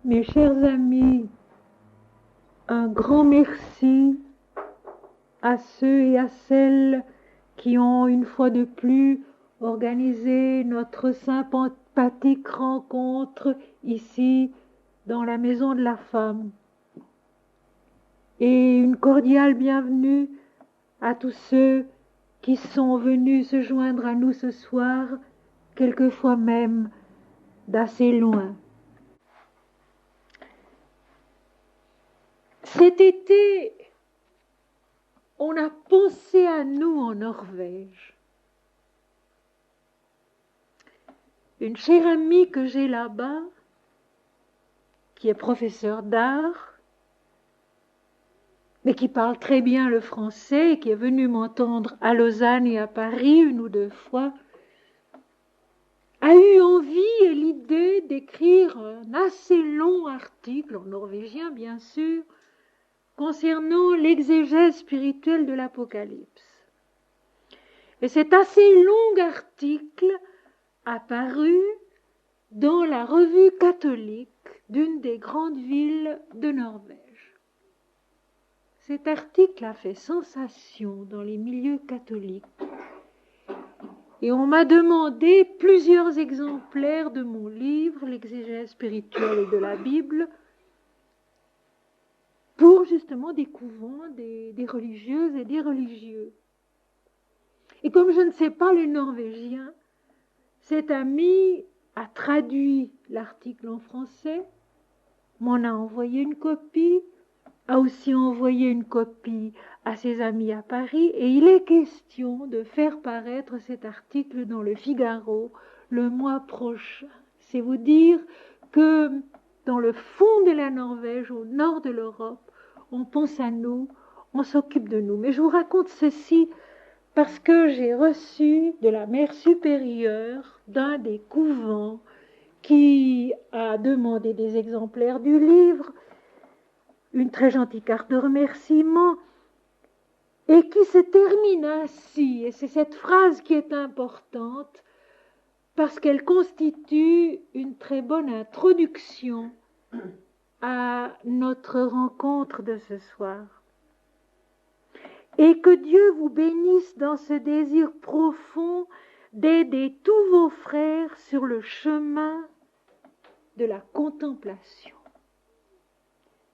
Mes chers amis, un grand merci à ceux et à celles qui ont une fois de plus organisé notre sympathique rencontre ici dans la Maison de la Femme. Et une cordiale bienvenue à tous ceux qui sont venus se joindre à nous ce soir, quelquefois même d'assez loin. Cet été, on a pensé à nous en Norvège. Une chère amie que j'ai là-bas, qui est professeure d'art, mais qui parle très bien le français et qui est venue m'entendre à Lausanne et à Paris une ou deux fois, a eu envie et l'idée d'écrire un assez long article, en norvégien bien sûr, concernant l'exégèse spirituelle de l'Apocalypse. Et cet assez long article apparu dans la revue catholique d'une des grandes villes de Norvège. Cet article a fait sensation dans les milieux catholiques et on m'a demandé plusieurs exemplaires de mon livre, l'exégèse spirituelle de la Bible, pour justement des couvents, des religieuses et des religieux. Et comme je ne sais pas le norvégien, cet ami a traduit l'article en français, m'en a envoyé une copie, a aussi envoyé une copie à ses amis à Paris, et il est question de faire paraître cet article dans le Figaro le mois prochain. C'est vous dire que dans le fond de la Norvège, au nord de l'Europe, on pense à nous, on s'occupe de nous. Mais je vous raconte ceci parce que j'ai reçu de la mère supérieure d'un des couvents qui a demandé des exemplaires du livre, une très gentille carte de remerciement, et qui se termine ainsi, et c'est cette phrase qui est importante, parce qu'elle constitue une très bonne introduction à notre rencontre de ce soir. Et que Dieu vous bénisse dans ce désir profond d'aider tous vos frères sur le chemin de la contemplation.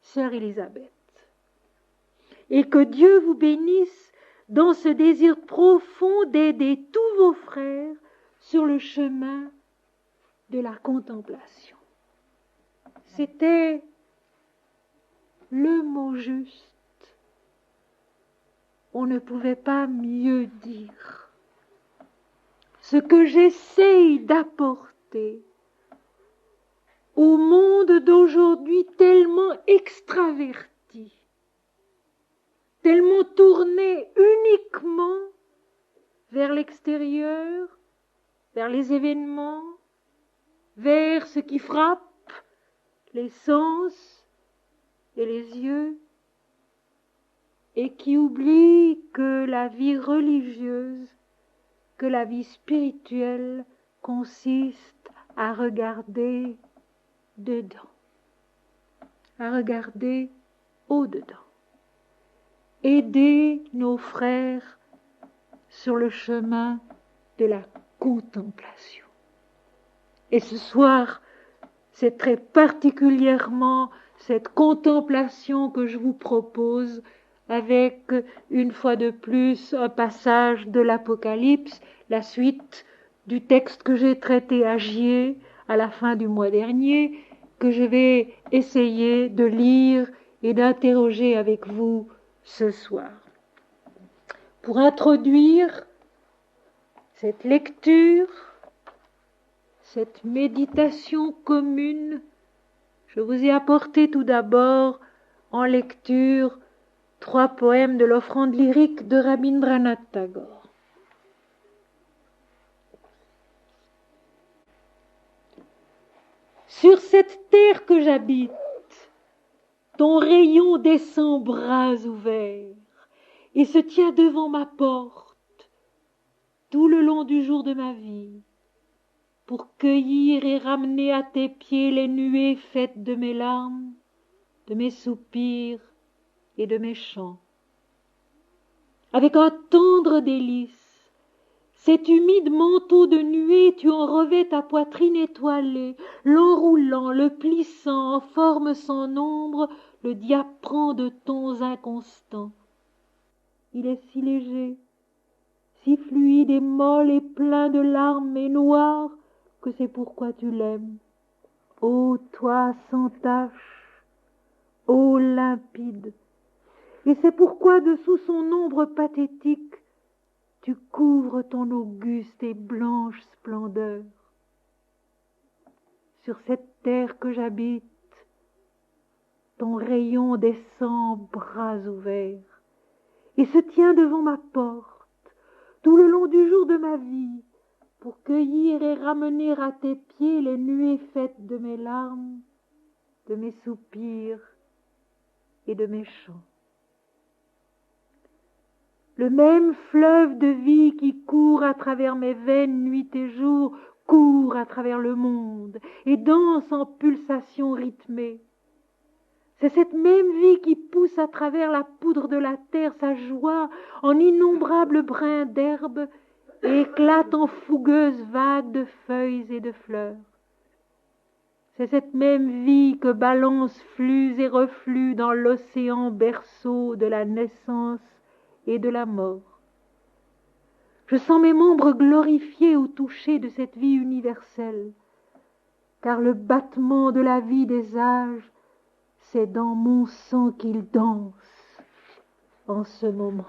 Sœur Élisabeth. Et que Dieu vous bénisse dans ce désir profond d'aider tous vos frères sur le chemin de la contemplation. C'était le mot juste. On ne pouvait pas mieux dire. Ce que j'essaye d'apporter au monde d'aujourd'hui tellement extraverti, tellement tourné uniquement vers l'extérieur, vers les événements, vers ce qui frappe les sens et les yeux, et qui oublie que la vie religieuse, que la vie spirituelle consiste à regarder dedans, à regarder au-dedans. Aider nos frères sur le chemin de la contemplation. Et ce soir, c'est très particulièrement cette contemplation que je vous propose, avec une fois de plus un passage de l'Apocalypse, la suite du texte que j'ai traité à Gier à la fin du mois dernier, que je vais essayer de lire et d'interroger avec vous ce soir. Pour introduire cette lecture, cette méditation commune, je vous ai apporté tout d'abord en lecture 3 poèmes de l'offrande lyrique de Rabindranath Tagore. Sur cette terre que j'habite, ton rayon descend bras ouverts et se tient devant ma porte tout le long du jour de ma vie, pour cueillir et ramener à tes pieds les nuées faites de mes larmes, de mes soupirs et de mes chants. Avec un tendre délice, cet humide manteau de nuées, tu en revêts ta poitrine étoilée, l'enroulant, le plissant en forme sans nombre, le diaprant de tons inconstants. Il est si léger, si fluide et molle et plein de larmes et noir, que c'est pourquoi tu l'aimes. Ô toi sans tache, ô limpide, et c'est pourquoi dessous son ombre pathétique, tu couvres ton auguste et blanche splendeur. Sur cette terre que j'habite, ton rayon descend bras ouverts, et se tient devant ma porte, tout le long du jour de ma vie, pour cueillir et ramener à tes pieds les nuées faites de mes larmes, de mes soupirs et de mes chants. Le même fleuve de vie qui court à travers mes veines nuit et jour, court à travers le monde et danse en pulsations rythmées. C'est cette même vie qui pousse à travers la poudre de la terre sa joie en innombrables brins d'herbe et éclate en fougueuses vagues de feuilles et de fleurs. C'est cette même vie que balance flux et reflux dans l'océan berceau de la naissance et de la mort. Je sens mes membres glorifiés au toucher de cette vie universelle, car le battement de la vie des âges, c'est dans mon sang qu'il danse en ce moment.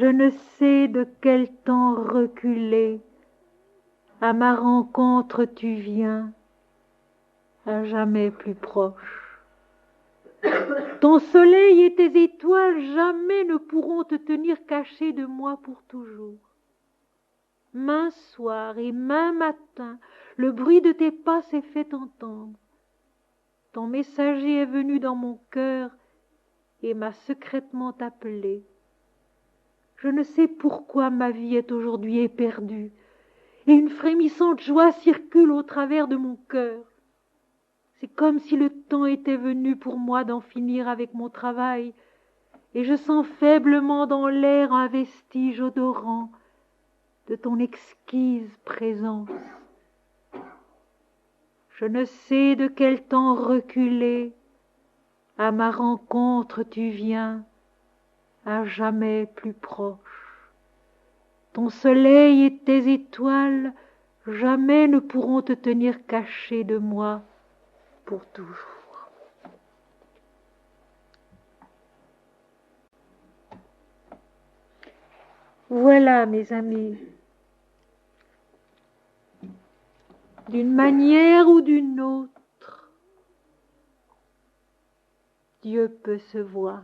Je ne sais de quel temps reculé, à ma rencontre tu viens, à jamais plus proche. Ton soleil et tes étoiles jamais ne pourront te tenir caché de moi pour toujours. Maint soir et maint matin, le bruit de tes pas s'est fait entendre. Ton messager est venu dans mon cœur et m'a secrètement appelé. Je ne sais pourquoi ma vie est aujourd'hui éperdue, et une frémissante joie circule au travers de mon cœur. C'est comme si le temps était venu pour moi d'en finir avec mon travail, et je sens faiblement dans l'air un vestige odorant de ton exquise présence. Je ne sais de quel temps reculé, à ma rencontre tu viens, à jamais plus proche. Ton soleil et tes étoiles jamais ne pourront te tenir caché de moi pour toujours. Voilà, mes amis, d'une manière ou d'une autre, Dieu peut se voir.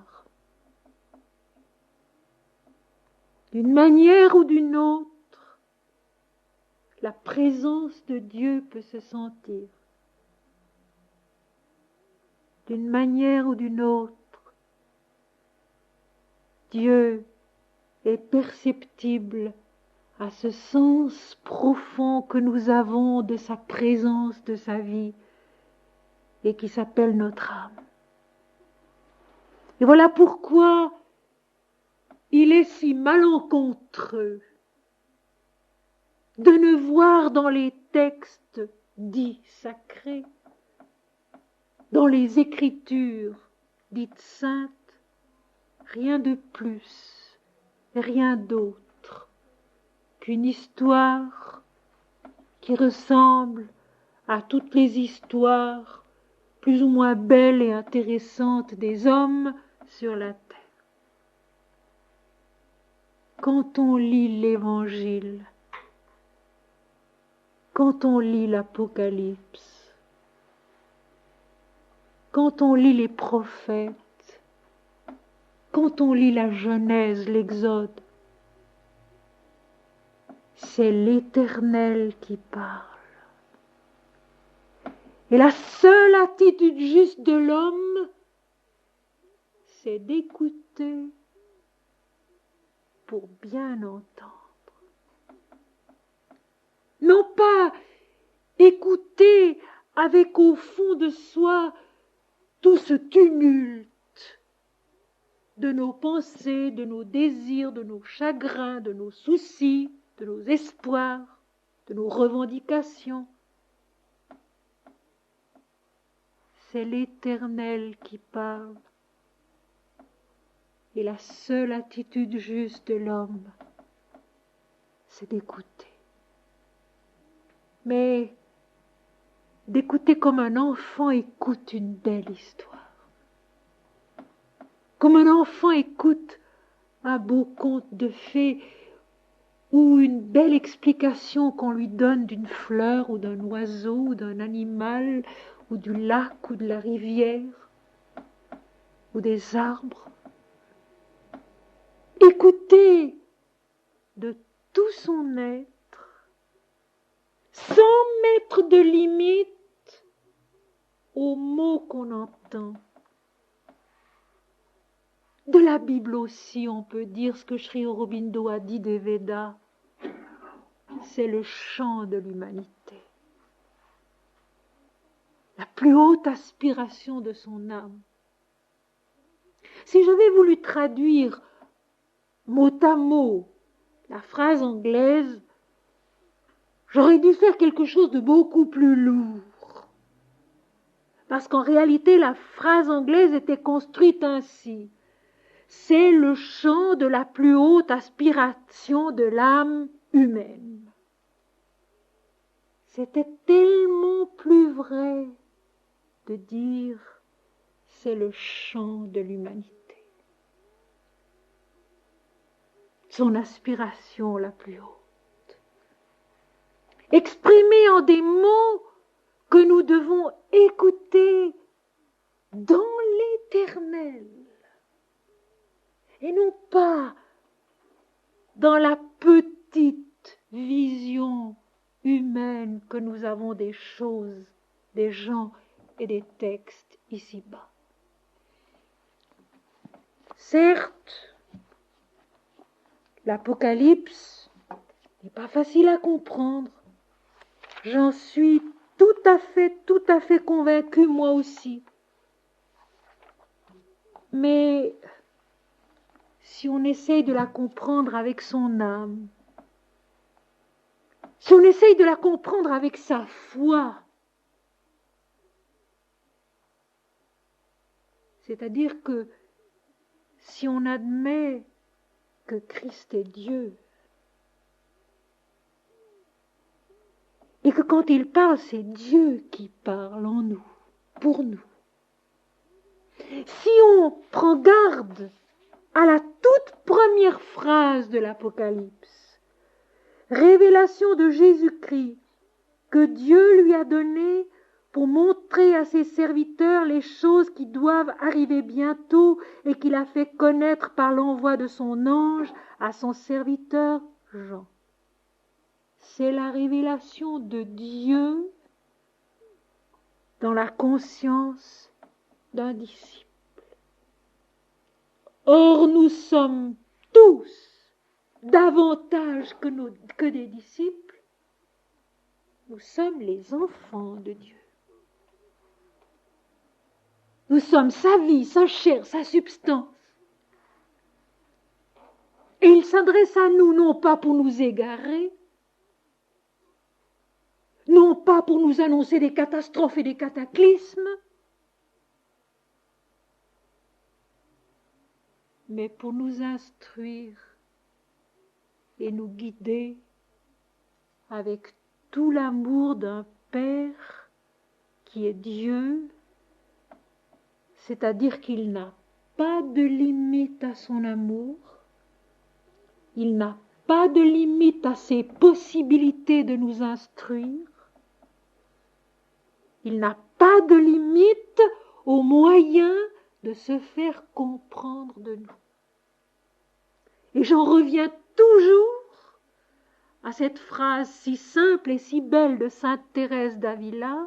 D'une manière ou d'une autre, la présence de Dieu peut se sentir. D'une manière ou d'une autre, Dieu est perceptible à ce sens profond que nous avons de sa présence, de sa vie, et qui s'appelle notre âme. Et voilà pourquoi il est si malencontreux de ne voir dans les textes dits sacrés, dans les écritures dites saintes, rien de plus, rien d'autre qu'une histoire qui ressemble à toutes les histoires plus ou moins belles et intéressantes des hommes sur la terre. Quand on lit l'Évangile, quand on lit l'Apocalypse, quand on lit les prophètes, quand on lit la Genèse, l'Exode, c'est l'Éternel qui parle. Et la seule attitude juste de l'homme, c'est d'écouter pour bien entendre. Non pas écouter avec au fond de soi tout ce tumulte de nos pensées, de nos désirs, de nos chagrins, de nos soucis, de nos espoirs, de nos revendications. C'est l'Éternel qui parle. Et la seule attitude juste de l'homme, c'est d'écouter. Mais d'écouter comme un enfant écoute une belle histoire. Comme un enfant écoute un beau conte de fées ou une belle explication qu'on lui donne d'une fleur ou d'un oiseau ou d'un animal ou du lac ou de la rivière ou des arbres. Écouter de tout son être, sans mettre de limite aux mots qu'on entend. De la Bible aussi, on peut dire ce que Sri Aurobindo a dit des Védas. C'est le chant de l'humanité. La plus haute aspiration de son âme. Si j'avais voulu traduire mot à mot la phrase anglaise, j'aurais dû faire quelque chose de beaucoup plus lourd. Parce qu'en réalité, la phrase anglaise était construite ainsi. C'est le chant de la plus haute aspiration de l'âme humaine. C'était tellement plus vrai de dire c'est le chant de l'humanité. Son aspiration la plus haute. Exprimée en des mots que nous devons écouter dans l'éternel. Et non pas dans la petite vision humaine que nous avons des choses, des gens et des textes ici-bas. Certes, l'Apocalypse n'est pas facile à comprendre. J'en suis tout à fait convaincue moi aussi. Mais si on essaye de la comprendre avec son âme, si on essaye de la comprendre avec sa foi, c'est-à-dire que si on admet que Christ est Dieu, et que quand il parle, c'est Dieu qui parle en nous, pour nous. Si on prend garde à la toute première phrase de l'Apocalypse, révélation de Jésus-Christ, que Dieu lui a donnée pour montrer à ses serviteurs les choses qui doivent arriver bientôt et qu'il a fait connaître par l'envoi de son ange à son serviteur Jean. C'est la révélation de Dieu dans la conscience d'un disciple. Or, nous sommes tous davantage que des disciples. Nous sommes les enfants de Dieu. Nous sommes sa vie, sa chair, sa substance. Et il s'adresse à nous non pas pour nous égarer, non pas pour nous annoncer des catastrophes et des cataclysmes, mais pour nous instruire et nous guider avec tout l'amour d'un Père qui est Dieu, c'est-à-dire qu'il n'a pas de limite à son amour, il n'a pas de limite à ses possibilités de nous instruire, il n'a pas de limite aux moyens de se faire comprendre de nous. Et j'en reviens toujours à cette phrase si simple et si belle de sainte Thérèse d'Avila.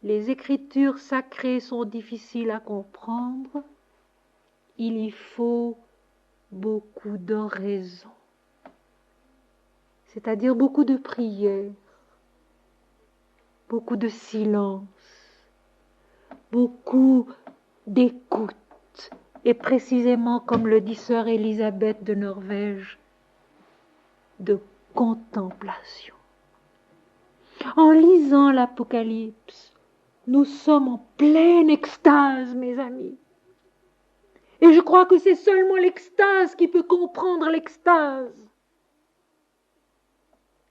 Les écritures sacrées sont difficiles à comprendre. Il y faut beaucoup d'oraisons, c'est-à-dire beaucoup de prières, beaucoup de silence, beaucoup d'écoute, et précisément, comme le dit sœur Élisabeth de Norvège, de contemplation. En lisant l'Apocalypse, nous sommes en pleine extase, mes amis. Et je crois que c'est seulement l'extase qui peut comprendre l'extase.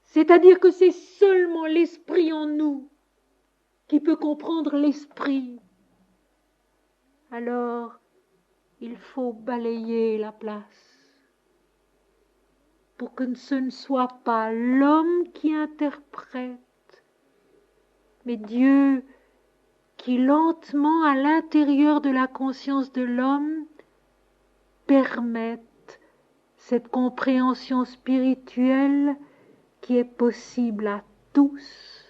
C'est-à-dire que c'est seulement l'esprit en nous qui peut comprendre l'esprit. Alors, il faut balayer la place pour que ce ne soit pas l'homme qui interprète, mais Dieu qui lentement, à l'intérieur de la conscience de l'homme, permette cette compréhension spirituelle qui est possible à tous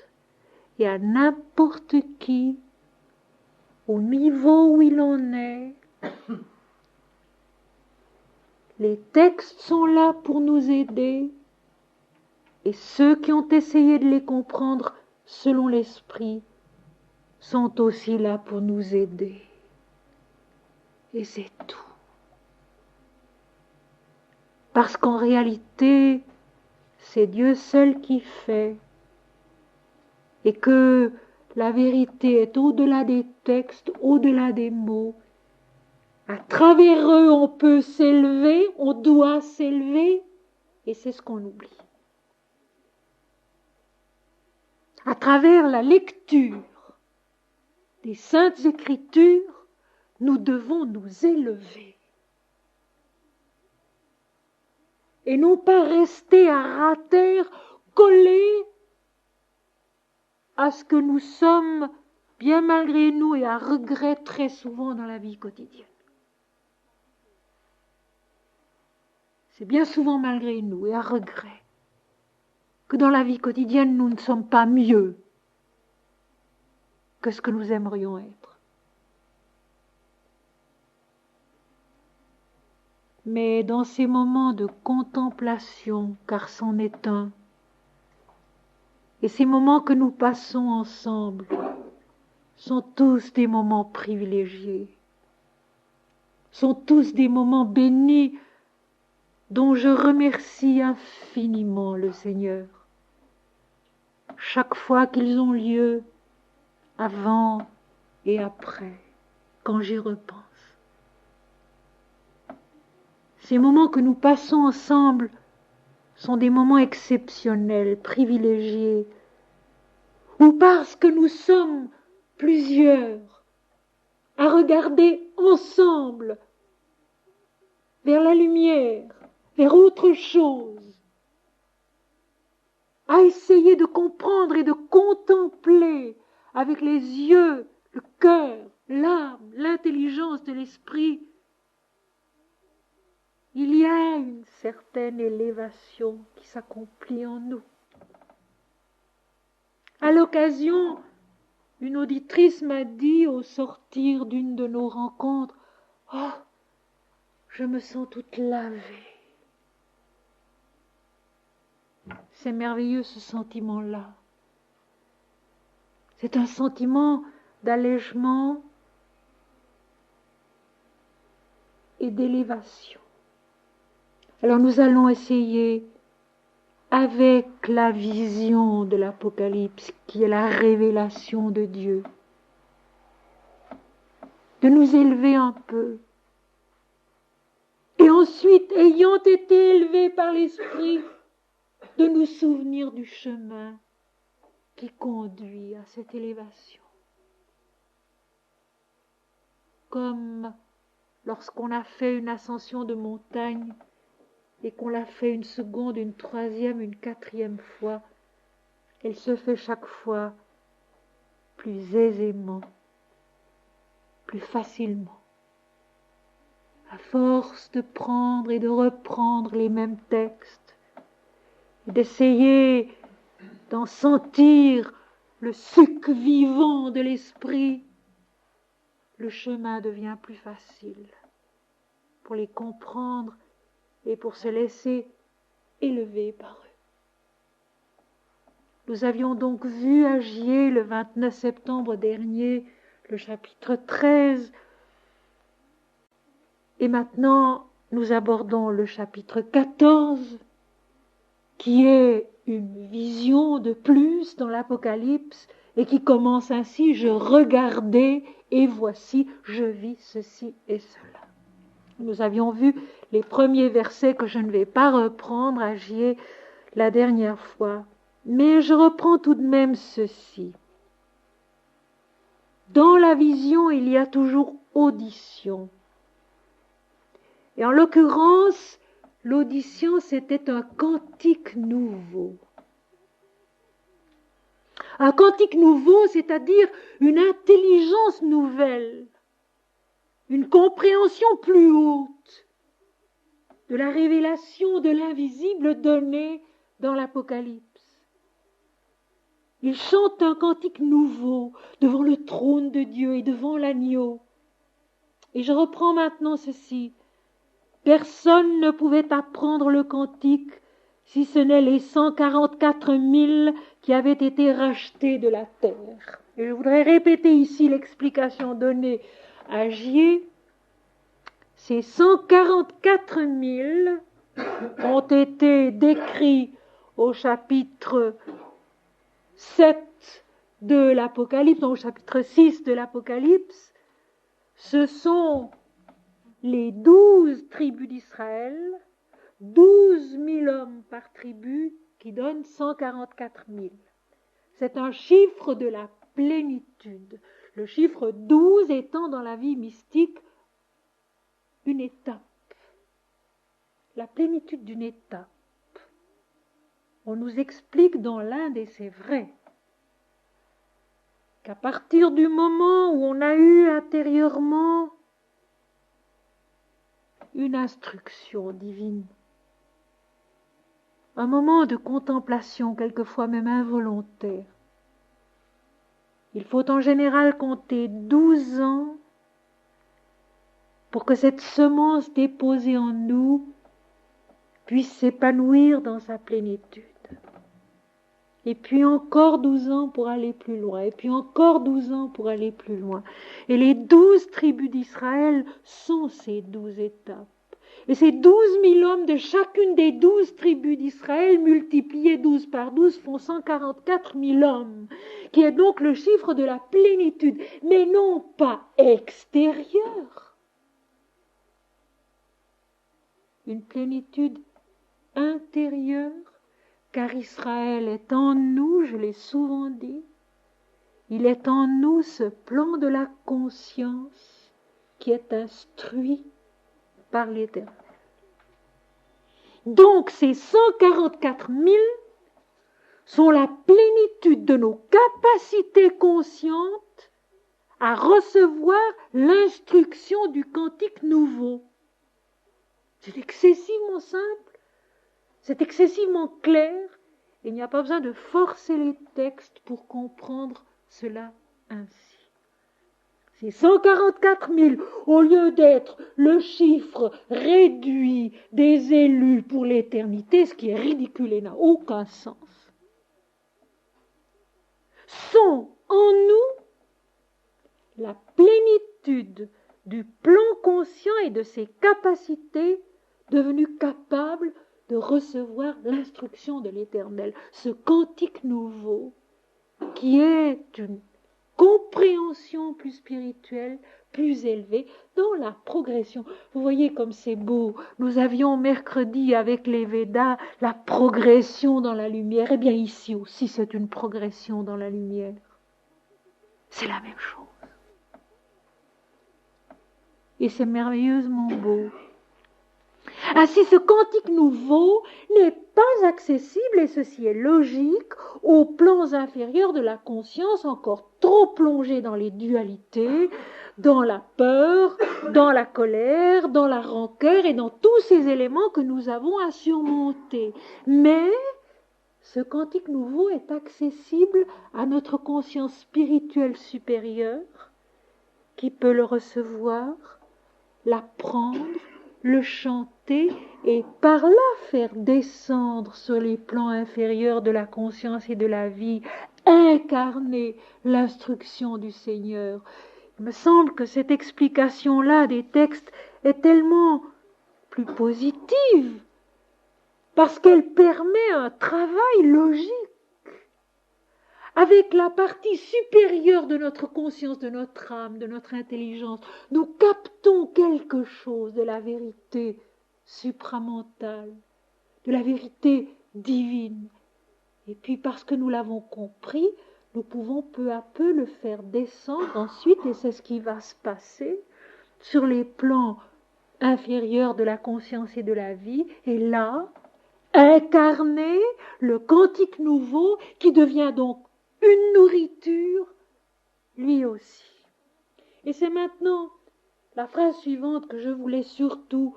et à n'importe qui, au niveau où il en est. Les textes sont là pour nous aider, et ceux qui ont essayé de les comprendre selon l'esprit sont aussi là pour nous aider. Et c'est tout. Parce qu'en réalité, c'est Dieu seul qui fait, et que la vérité est au-delà des textes, au-delà des mots. À travers eux, on peut s'élever, on doit s'élever, et c'est ce qu'on oublie. À travers la lecture des Saintes Écritures, nous devons nous élever. Et non pas rester à ras terre, collés à ce que nous sommes, bien malgré nous, et à regret très souvent dans la vie quotidienne. C'est bien souvent malgré nous et à regret que dans la vie quotidienne, nous ne sommes pas mieux que ce que nous aimerions être. Mais dans ces moments de contemplation, car c'en est un, et ces moments que nous passons ensemble sont tous des moments privilégiés, sont tous des moments bénis dont je remercie infiniment le Seigneur. Chaque fois qu'ils ont lieu, avant et après, quand j'y repense. Ces moments que nous passons ensemble sont des moments exceptionnels, privilégiés, ou parce que nous sommes plusieurs à regarder ensemble vers la lumière, vers autre chose, à essayer de comprendre et de contempler avec les yeux, le cœur, l'âme, l'intelligence de l'esprit. Il y a une certaine élévation qui s'accomplit en nous. À l'occasion, une auditrice m'a dit au sortir d'une de nos rencontres, « Oh, je me sens toute lavée. » C'est merveilleux ce sentiment-là. C'est un sentiment d'allègement et d'élévation. Alors nous allons essayer, avec la vision de l'Apocalypse, qui est la révélation de Dieu, de nous élever un peu. Et ensuite, ayant été élevés par l'Esprit, de nous souvenir du chemin qui conduit à cette élévation. Comme lorsqu'on a fait une ascension de montagne et qu'on l'a fait une seconde, une troisième, une quatrième fois, elle se fait chaque fois plus aisément, plus facilement, à force de prendre et de reprendre les mêmes textes, et d'essayer d'en sentir le suc vivant de l'esprit, le chemin devient plus facile pour les comprendre et pour se laisser élever par eux. Nous avions donc vu à Gier le 29 septembre dernier le chapitre 13 et maintenant nous abordons le chapitre 14 qui est une vision de plus dans l'Apocalypse et qui commence ainsi: je regardais et voici, je vis ceci et cela. Nous avions vu les premiers versets que je ne vais pas reprendre à Gier la dernière fois, mais je reprends tout de même ceci. Dans la vision, il y a toujours audition. Et en l'occurrence, l'audition, c'était un cantique nouveau. Un cantique nouveau, c'est-à-dire une intelligence nouvelle, une compréhension plus haute de la révélation de l'invisible donnée dans l'Apocalypse. Il chante un cantique nouveau devant le trône de Dieu et devant l'agneau. Et je reprends maintenant ceci. Personne ne pouvait apprendre le cantique si ce n'est les 144 000 qui avaient été rachetés de la terre. Et je voudrais répéter ici l'explication donnée à Gier. Ces 144 000 ont été décrits au chapitre 7 de l'Apocalypse, au chapitre 6 de l'Apocalypse. Ce sont les 12 tribus d'Israël, 12 000 hommes par tribu, qui donnent 144 000. C'est un chiffre de la plénitude. Le chiffre 12 étant dans la vie mystique une étape. La plénitude d'une étape. On nous explique dans l'Inde, et c'est vrai, qu'à partir du moment où on a eu intérieurement une instruction divine, un moment de contemplation, quelquefois même involontaire, il faut en général compter 12 ans pour que cette semence déposée en nous puisse s'épanouir dans sa plénitude. Et puis encore 12 ans pour aller plus loin, et puis encore 12 ans pour aller plus loin. Et les 12 tribus d'Israël sont ces 12 étapes. Et ces 12 000 hommes de chacune des 12 tribus d'Israël, multipliés 12 par 12, font 144 000 hommes, qui est donc le chiffre de la plénitude, mais non pas extérieure. Une plénitude intérieure, car Israël est en nous, je l'ai souvent dit, il est en nous ce plan de la conscience qui est instruit par l'Éternel. Donc ces 144 000 sont la plénitude de nos capacités conscientes à recevoir l'instruction du cantique nouveau. C'est excessivement simple, c'est excessivement clair, et il n'y a pas besoin de forcer les textes pour comprendre cela ainsi. Ces 144 000, au lieu d'être le chiffre réduit des élus pour l'éternité, ce qui est ridicule et n'a aucun sens, sont en nous la plénitude du plan conscient et de ses capacités devenues capables de recevoir l'instruction de l'Éternel, ce cantique nouveau qui est une compréhension plus spirituelle, plus élevée dans la progression. Vous voyez comme c'est beau. Nous avions mercredi avec les Védas la progression dans la lumière. Eh bien ici aussi c'est une progression dans la lumière. C'est la même chose. Et c'est merveilleusement beau. Ainsi, ce cantique nouveau n'est pas accessible, et ceci est logique, aux plans inférieurs de la conscience encore trop plongés dans les dualités, dans la peur, dans la colère, dans la rancœur et dans tous ces éléments que nous avons à surmonter. Mais ce cantique nouveau est accessible à notre conscience spirituelle supérieure qui peut le recevoir, l'apprendre le chanter et par là faire descendre sur les plans inférieurs de la conscience et de la vie, incarner l'instruction du Seigneur. Il me semble que cette explication-là des textes est tellement plus positive parce qu'elle permet un travail logique avec la partie supérieure de notre conscience, de notre âme, de notre intelligence. Nous captons quelque chose de la vérité supramentale, de la vérité divine. Et puis parce que nous l'avons compris, nous pouvons peu à peu le faire descendre ensuite, et c'est ce qui va se passer sur les plans inférieurs de la conscience et de la vie, et là, incarner le cantique nouveau qui devient donc une nourriture, lui aussi. Et c'est maintenant la phrase suivante que je voulais surtout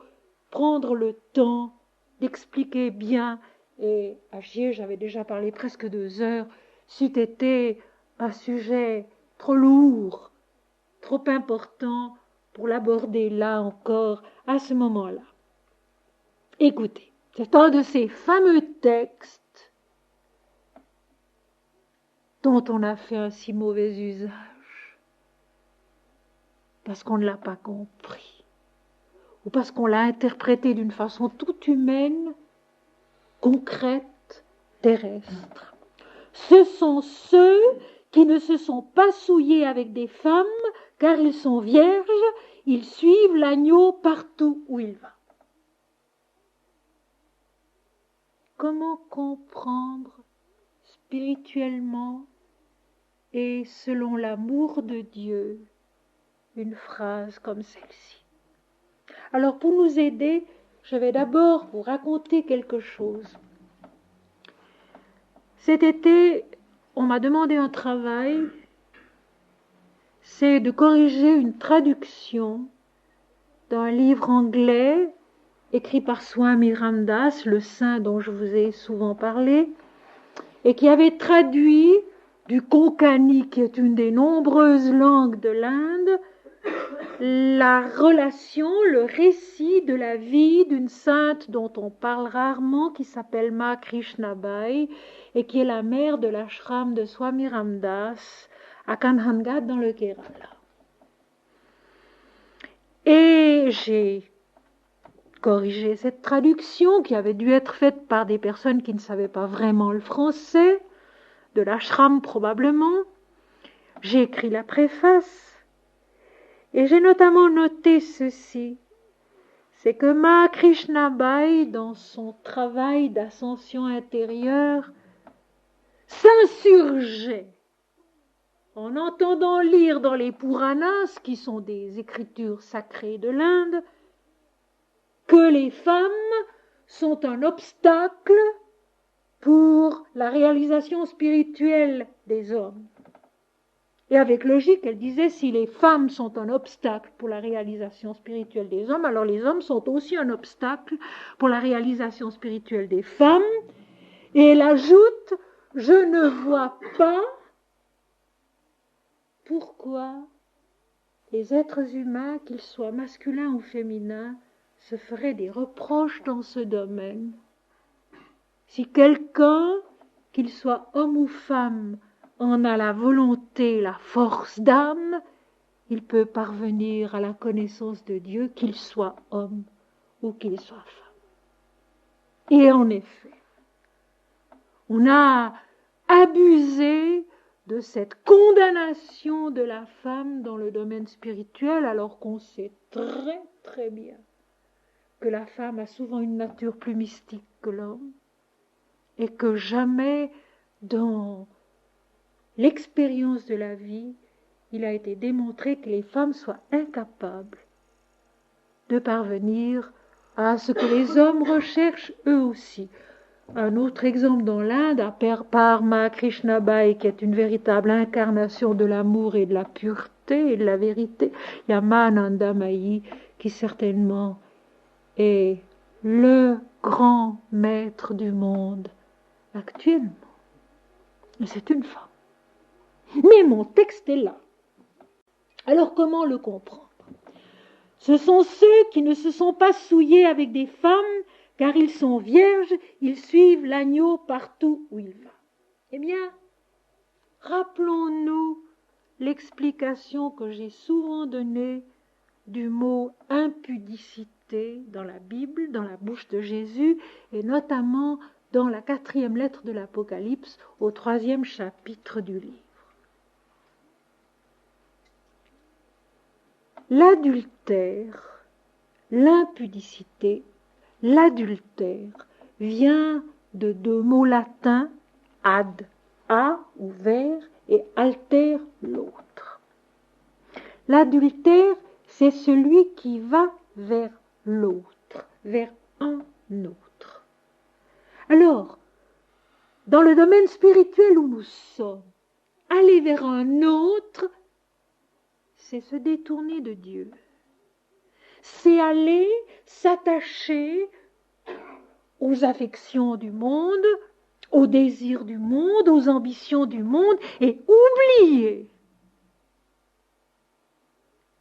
prendre le temps d'expliquer bien, et à chier, j'avais déjà parlé presque 2 heures, c'eût été un sujet trop lourd, trop important pour l'aborder là encore, à ce moment-là. Écoutez, c'est un de ces fameux textes dont on a fait un si mauvais usage, parce qu'on ne l'a pas compris, ou parce qu'on l'a interprété d'une façon toute humaine, concrète, terrestre. Ce sont ceux qui ne se sont pas souillés avec des femmes, car ils sont vierges, ils suivent l'agneau partout où il va. Comment comprendre spirituellement et selon l'amour de Dieu une phrase comme celle-ci? Alors pour nous aider, je vais d'abord vous raconter quelque chose. Cet été, on m'a demandé un travail, c'est de corriger une traduction d'un livre anglais écrit par Swami Ramdas, le saint dont je vous ai souvent parlé, et qui avait traduit du konkani, qui est une des nombreuses langues de l'Inde, la relation, le récit de la vie d'une sainte dont on parle rarement, qui s'appelle Ma Krishnabai, et qui est la mère de l'ashram de Swami Ramdas à Kanhangad dans le Kerala. Et j'ai corrigé cette traduction qui avait dû être faite par des personnes qui ne savaient pas vraiment le français, de l'ashram probablement. J'ai écrit la préface et j'ai notamment noté ceci, c'est que Ma Krishnabai, dans son travail d'ascension intérieure, s'insurgeait en entendant lire dans les Puranas, qui sont des écritures sacrées de l'Inde, que les femmes sont un obstacle pour la réalisation spirituelle des hommes. Et avec logique, elle disait, si les femmes sont un obstacle pour la réalisation spirituelle des hommes, alors les hommes sont aussi un obstacle pour la réalisation spirituelle des femmes. Et elle ajoute, je ne vois pas pourquoi les êtres humains, qu'ils soient masculins ou féminins, se feraient des reproches dans ce domaine. Si quelqu'un, qu'il soit homme ou femme, en a la volonté, la force d'âme, il peut parvenir à la connaissance de Dieu, qu'il soit homme ou qu'il soit femme. Et en effet, on a abusé de cette condamnation de la femme dans le domaine spirituel, alors qu'on sait très très bien que la femme a souvent une nature plus mystique que l'homme, et que jamais dans l'expérience de la vie, il a été démontré que les femmes soient incapables de parvenir à ce que les hommes recherchent eux aussi. Un autre exemple dans l'Inde, par Ma Krishnabai, qui est une véritable incarnation de l'amour et de la pureté et de la vérité, il y a Mahananda Mayi, qui certainement est le grand maître du monde actuellement. Et c'est une femme. Mais mon texte est là. Alors comment le comprendre? Ce sont ceux qui ne se sont pas souillés avec des femmes, car ils sont vierges, ils suivent l'agneau partout où il va. Eh bien, rappelons-nous l'explication que j'ai souvent donnée du mot impudicité dans la Bible, dans la bouche de Jésus, et notamment dans la 4e lettre de l'Apocalypse, au 3e chapitre du livre. L'adultère, l'impudicité, l'adultère vient de deux mots latins, ad, à ou vers, et alter, l'autre. L'adultère, c'est celui qui va vers l'autre, vers un autre. Alors, dans le domaine spirituel où nous sommes, aller vers un autre, c'est se détourner de Dieu. C'est aller s'attacher aux affections du monde, aux désirs du monde, aux ambitions du monde, et oublier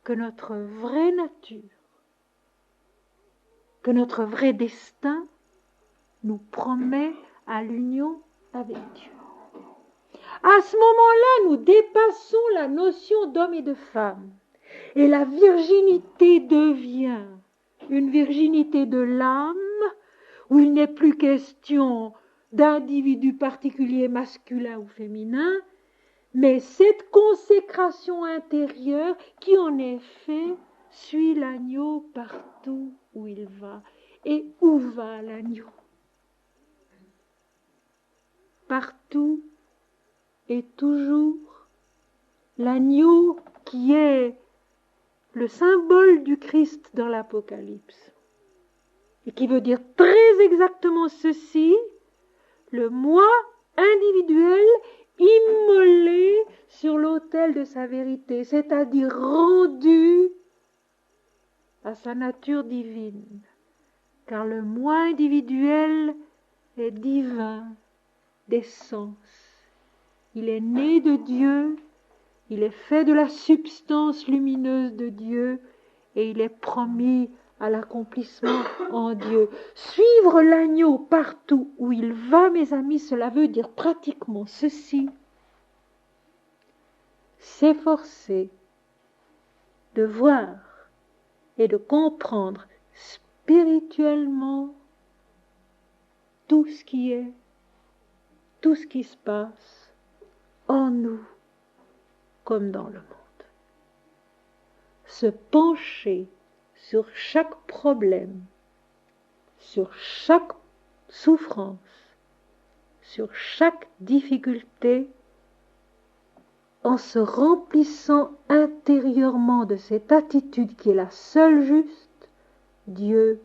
que notre vraie nature, que notre vrai destin nous promet à l'union avec Dieu. À ce moment-là, nous dépassons la notion d'homme et de femme, et la virginité devient une virginité de l'âme, où il n'est plus question d'individus particuliers masculins ou féminins, mais cette consécration intérieure qui en effet suit l'agneau partout où il va. Et où va l'agneau? Partout et toujours. L'agneau qui est le symbole du Christ dans l'Apocalypse et qui veut dire très exactement ceci: le moi individuel immolé sur l'autel de sa vérité, c'est-à-dire rendu à sa nature divine, car le moi individuel est divin d'essence. Il est né de Dieu, il est fait de la substance lumineuse de Dieu et il est promis à l'accomplissement en Dieu. Suivre l'agneau partout où il va, mes amis, cela veut dire pratiquement ceci: s'efforcer de voir et de comprendre spirituellement tout ce qui est, tout ce qui se passe en nous comme dans le monde. Se pencher sur chaque problème, sur chaque souffrance, sur chaque difficulté, en se remplissant intérieurement de cette attitude qui est la seule juste, Dieu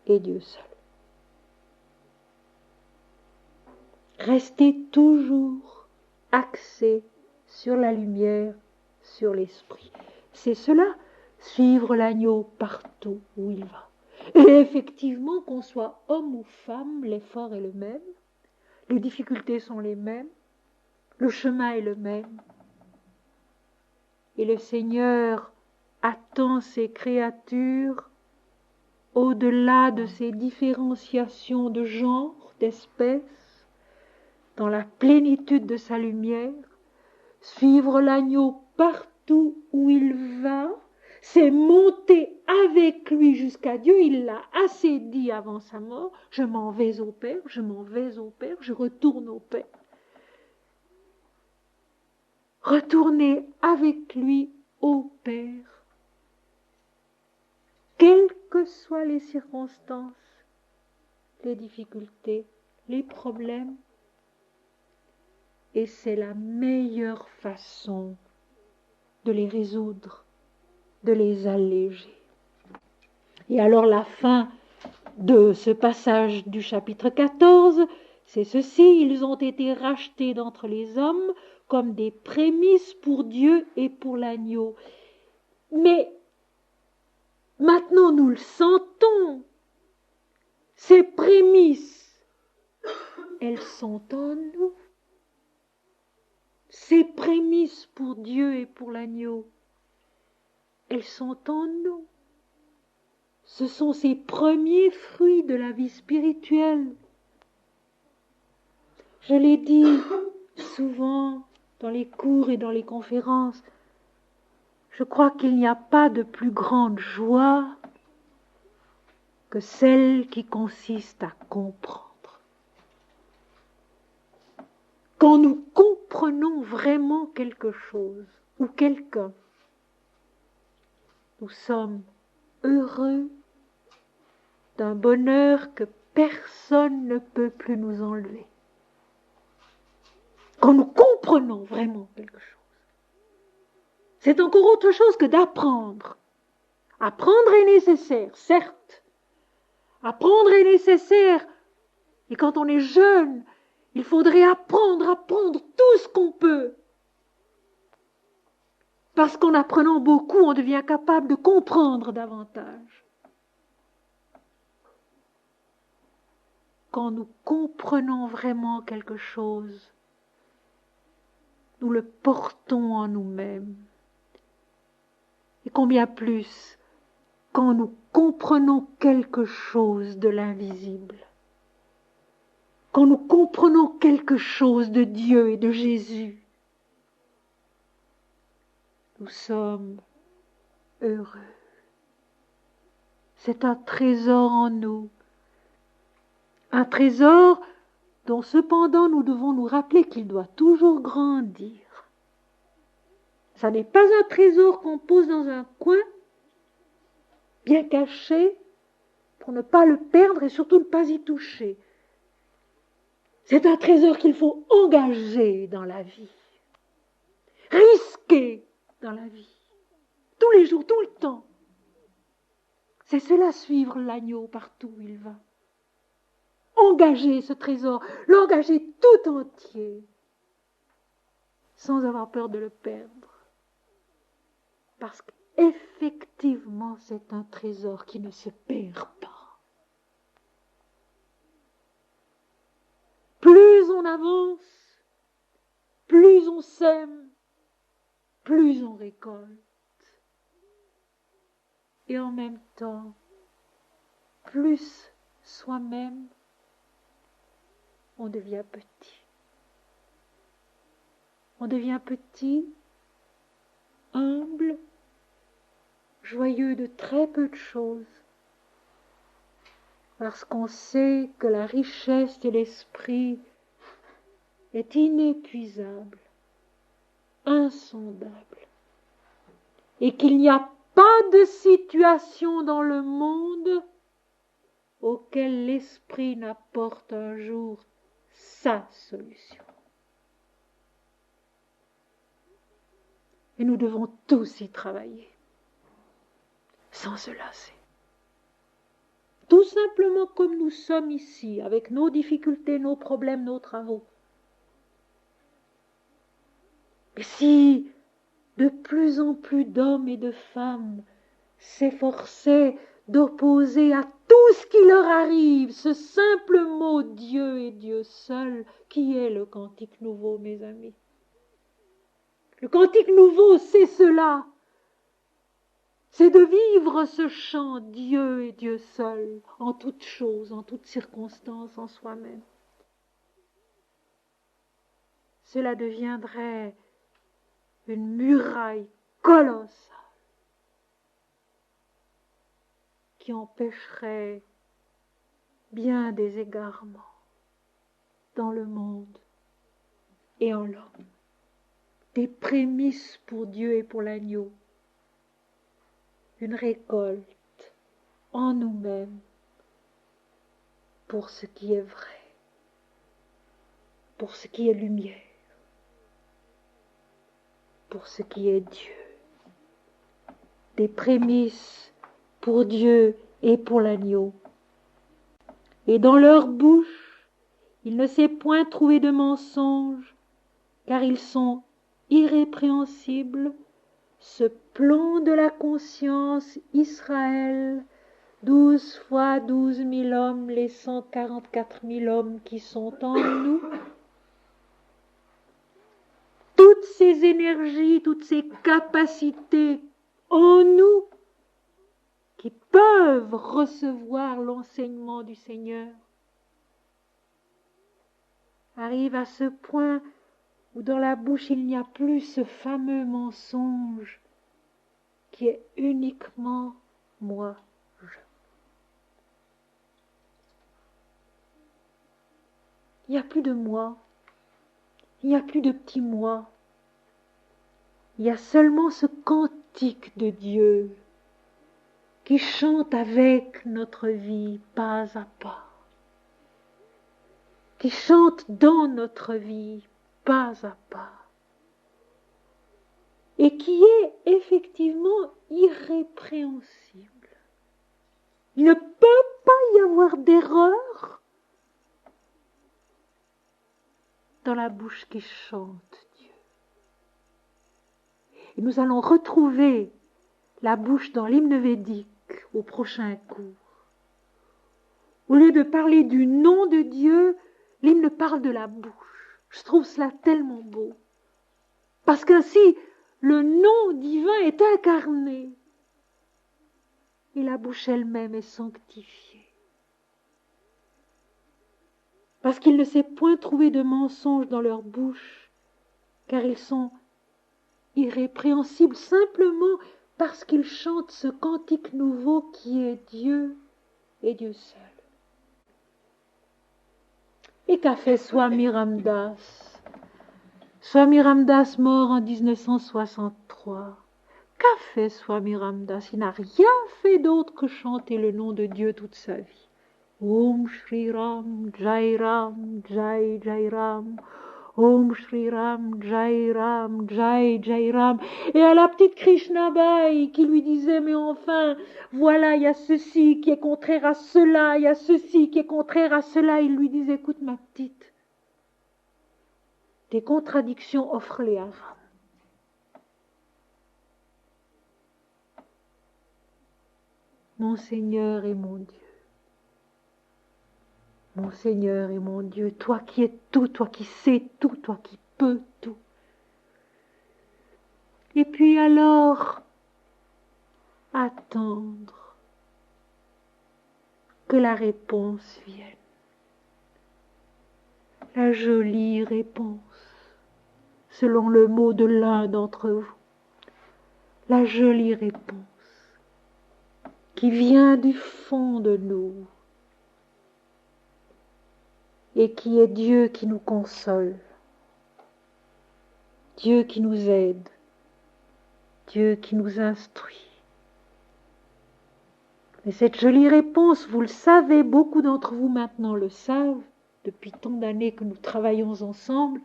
et Dieu seul. Restez toujours axé sur la lumière, sur l'esprit. C'est cela, suivre l'agneau partout où il va. Et effectivement, qu'on soit homme ou femme, l'effort est le même, les difficultés sont les mêmes, le chemin est le même. Et le Seigneur attend ses créatures au-delà de ces différenciations de genre, d'espèces, dans la plénitude de sa lumière. Suivre l'agneau partout où il va, c'est monter avec lui jusqu'à Dieu. Il l'a assez dit avant sa mort: je m'en vais au Père, je m'en vais au Père, je retourne au Père. Retourner avec lui au Père, quelles que soient les circonstances, les difficultés, les problèmes. Et c'est la meilleure façon de les résoudre, de les alléger. Et alors la fin de ce passage du chapitre 14, c'est ceci: ils ont été rachetés d'entre les hommes comme des prémices pour Dieu et pour l'agneau. Mais maintenant nous le sentons, ces prémices, elles sont en nous. Ces prémices pour Dieu et pour l'agneau, elles sont en nous. ce sont ces premiers fruits de la vie spirituelle. Je l'ai dit souvent dans les cours et dans les conférences, je crois qu'il n'y a pas de plus grande joie que celle qui consiste à comprendre. Quand nous comprenons vraiment quelque chose ou quelqu'un, nous sommes heureux d'un bonheur que personne ne peut plus nous enlever. Quand nous comprenons vraiment quelque chose. C'est encore autre chose que d'apprendre. Apprendre est nécessaire, certes. Apprendre est nécessaire. Et quand on est jeune, il faudrait apprendre tout ce qu'on peut. Parce qu'en apprenant beaucoup, on devient capable de comprendre davantage. Quand nous comprenons vraiment quelque chose, nous le portons en nous-mêmes. Et combien plus quand nous comprenons quelque chose de l'invisible, quand nous comprenons quelque chose de Dieu et de Jésus, nous sommes heureux. C'est un trésor en nous, un trésor dont cependant nous devons nous rappeler qu'il doit toujours grandir. Ça n'est pas un trésor qu'on pose dans un coin, bien caché, pour ne pas le perdre et surtout ne pas y toucher. C'est un trésor qu'il faut engager dans la vie, risquer dans la vie, tous les jours, tout le temps. C'est cela, suivre l'agneau partout où il va. Engager ce trésor, l'engager tout entier, sans avoir peur de le perdre. Parce qu'effectivement, c'est un trésor qui ne se perd pas. Plus on avance, plus on sème, plus on récolte. Et en même temps, plus soi-même, on devient petit. On devient petit, humble, joyeux de très peu de choses, parce qu'on sait que la richesse de l'esprit est inépuisable, insondable, et qu'il n'y a pas de situation dans le monde auquel l'esprit n'apporte un jour sa solution. Et nous devons tous y travailler, sans se lasser. Tout simplement comme nous sommes ici, avec nos difficultés, nos problèmes, nos travaux. Et si de plus en plus d'hommes et de femmes s'efforçaient d'opposer à tout ce qui leur arrive ce simple mot Dieu et Dieu seul, qui est le cantique nouveau, mes amis? Le cantique nouveau, c'est cela. C'est de vivre ce chant Dieu et Dieu seul, en toutes choses, en toutes circonstances, en soi-même. Cela deviendrait une muraille colossale qui empêcherait bien des égarements dans le monde et en l'homme. Des prémices pour Dieu et pour l'agneau. Une récolte en nous-mêmes pour ce qui est vrai, pour ce qui est lumière, pour ce qui est Dieu. Des prémices pour Dieu et pour l'agneau. Et dans leur bouche, il ne s'est point trouvé de mensonge, car ils sont irrépréhensibles, ce plomb de la conscience, Israël, 12 fois 12 000 hommes, les 144 000 hommes qui sont en nous. Toutes ces énergies, toutes ces capacités en nous qui peuvent recevoir l'enseignement du Seigneur, arrivent à ce point où dans la bouche il n'y a plus ce fameux mensonge qui est uniquement moi. Il n'y a plus de moi, il n'y a plus de petit moi. Il y a seulement ce cantique de Dieu qui chante avec notre vie pas à pas, qui chante dans notre vie pas à pas, et qui est effectivement irrépréhensible. Il ne peut pas y avoir d'erreur dans la bouche qui chante Dieu. Et nous allons retrouver la bouche dans l'hymne védique au prochain cours. Au lieu de parler du nom de Dieu, l'hymne parle de la bouche. Je trouve cela tellement beau. Parce qu'ainsi, le nom divin est incarné. Et la bouche elle-même est sanctifiée. Parce qu'il ne s'est point trouvé de mensonge dans leur bouche, car ils sont irrépréhensibles simplement parce qu'ils chantent ce cantique nouveau qui est Dieu et Dieu seul. Et qu'a fait Swami Ramdas? Swami Ramdas mort en 1963. Qu'a fait Swami Ramdas? Il n'a rien fait d'autre que chanter le nom de Dieu toute sa vie. Om Shri Ram, Jai Ram, Jai Jai Ram. Om Shri Ram, Jai Ram, Jai Jai Ram. Et à la petite Krishnabai qui lui disait, mais enfin, voilà, il y a ceci qui est contraire à cela, il y a ceci qui est contraire à cela. Il lui disait, écoute ma petite, tes contradictions, offre-les à Ram. Mon Seigneur et mon Dieu. Mon Seigneur et mon Dieu, toi qui es tout, toi qui sais tout, toi qui peux tout. Et puis alors, attendre que la réponse vienne. La jolie réponse, selon le mot de l'un d'entre vous. La jolie réponse qui vient du fond de nous et qui est Dieu qui nous console, Dieu qui nous aide, Dieu qui nous instruit. Mais cette jolie réponse, vous le savez, beaucoup d'entre vous maintenant le savent, depuis tant d'années que nous travaillons ensemble,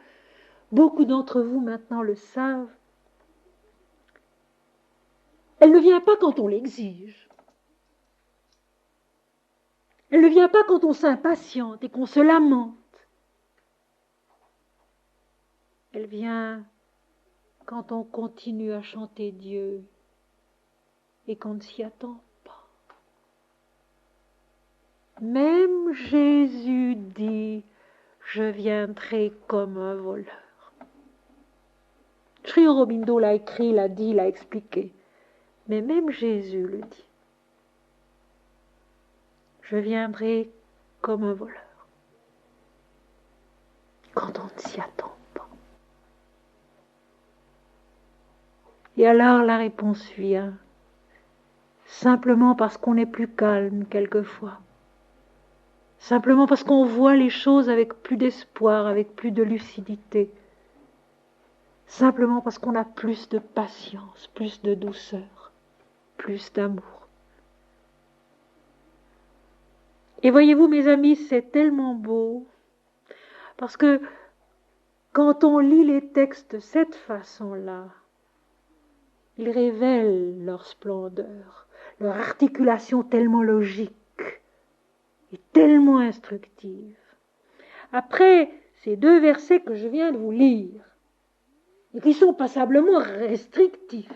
beaucoup d'entre vous maintenant le savent. Elle ne vient pas quand on l'exige. Elle ne vient pas quand on s'impatiente et qu'on se lamente. Elle vient quand on continue à chanter Dieu et qu'on ne s'y attend pas. Même Jésus dit, je viendrai comme un voleur. Sri Aurobindo l'a écrit, l'a dit, l'a expliqué. Mais même Jésus le dit. Je viendrai comme un voleur. Quand on ne s'y attend pas. Et alors la réponse vient. Simplement parce qu'on est plus calme quelquefois. Simplement parce qu'on voit les choses avec plus d'espoir, avec plus de lucidité. Simplement parce qu'on a plus de patience, plus de douceur, plus d'amour. Et voyez-vous, mes amis, c'est tellement beau, parce que quand on lit les textes de cette façon-là, ils révèlent leur splendeur, leur articulation tellement logique et tellement instructive. Après ces deux versets que je viens de vous lire, et qui sont passablement restrictifs,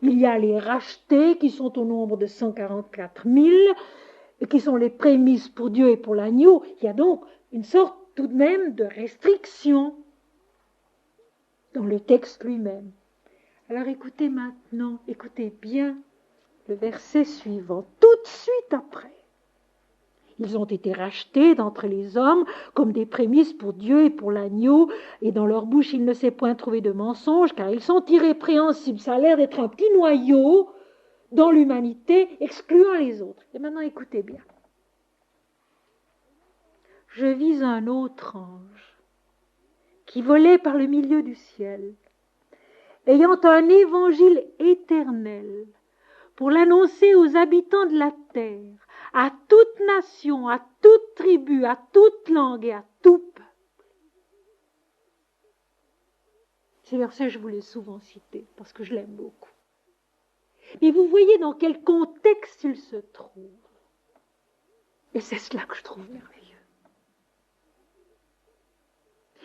il y a les rachetés qui sont au nombre de 144 000, et qui sont les prémices pour Dieu et pour l'agneau. Il y a donc une sorte tout de même de restriction dans le texte lui-même. Alors écoutez maintenant, écoutez bien le verset suivant, tout de suite après. Ils ont été rachetés d'entre les hommes comme des prémices pour Dieu et pour l'agneau, et dans leur bouche il ne s'est point trouvé de mensonge, car ils sont irrépréhensibles. Ça a l'air d'être un petit noyau dans l'humanité, excluant les autres. Et maintenant écoutez bien. Je vis un autre ange qui volait par le milieu du ciel, ayant un évangile éternel pour l'annoncer aux habitants de la terre, à toute nation, à toute tribu, à toute langue et à tout peuple. Ces versets, je vous l'ai souvent cité parce que je l'aime beaucoup. Mais vous voyez dans quel contexte il se trouve. Et c'est cela que je trouve merveilleux.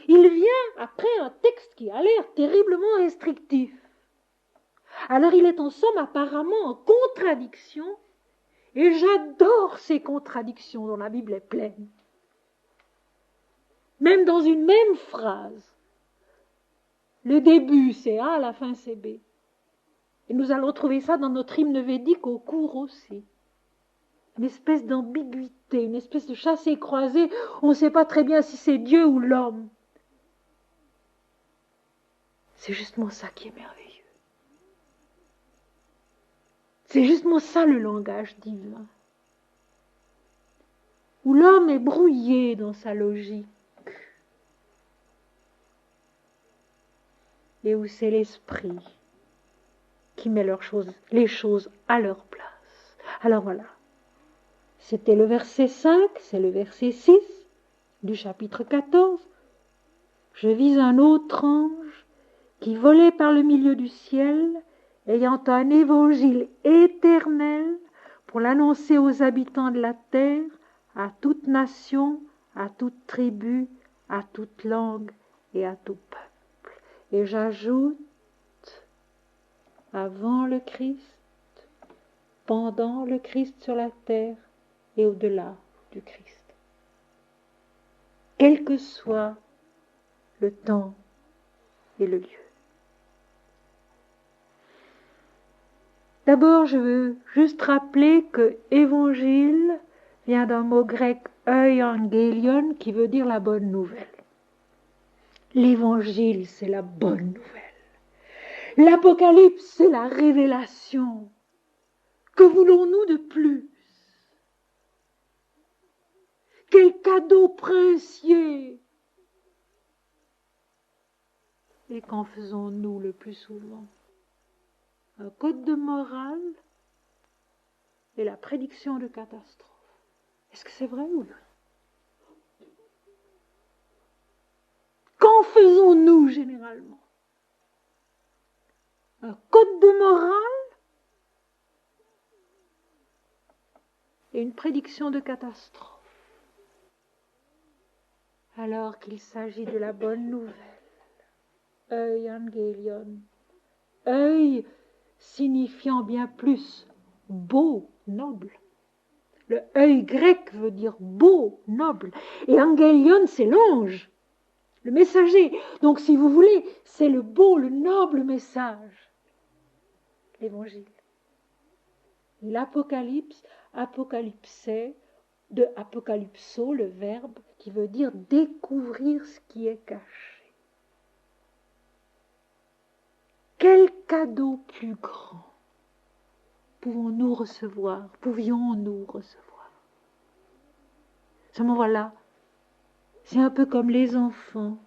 Il vient après un texte qui a l'air terriblement restrictif. Alors il est en somme apparemment en contradiction, et j'adore ces contradictions dont la Bible est pleine. Même dans une même phrase, le début c'est A, la fin c'est B. Et nous allons trouver ça dans notre hymne védique au cours aussi. Une espèce d'ambiguïté, une espèce de chassé-croisé, on ne sait pas très bien si c'est Dieu ou l'homme. C'est justement ça qui est merveilleux. C'est justement ça le langage divin. Où l'homme est brouillé dans sa logique. Et où c'est l'esprit qui met les choses à leur place. Alors voilà. C'était le verset 5, c'est le verset 6 du chapitre 14. Je vis un autre ange qui volait par le milieu du ciel, ayant un évangile éternel pour l'annoncer aux habitants de la terre, à toute nation, à toute tribu, à toute langue et à tout peuple. Et j'ajoute, avant le Christ, pendant le Christ sur la terre et au-delà du Christ. Quel que soit le temps et le lieu. D'abord, je veux juste rappeler que évangile vient d'un mot grec euangelion qui veut dire la bonne nouvelle. L'évangile, c'est la bonne nouvelle. L'Apocalypse, c'est la révélation. Que voulons-nous de plus? Quel cadeau princier! Et qu'en faisons-nous le plus souvent? Un code de morale et la prédiction de catastrophe. Est-ce que c'est vrai ou non? Qu'en faisons-nous généralement? Un code de morale et une prédiction de catastrophe. Alors qu'il s'agit de la bonne nouvelle. Euangelion. Œil signifiant bien plus beau, noble. Le œil grec veut dire beau, noble. Et angelion, c'est l'ange, le messager. Donc, si vous voulez, c'est le beau, le noble message. L'évangile. Et l'Apocalypse, apocalypsé, de apocalypso, le verbe, qui veut dire découvrir ce qui est caché. Quel cadeau plus grand pouvions-nous recevoir? Seulement voilà, c'est un peu comme les enfants.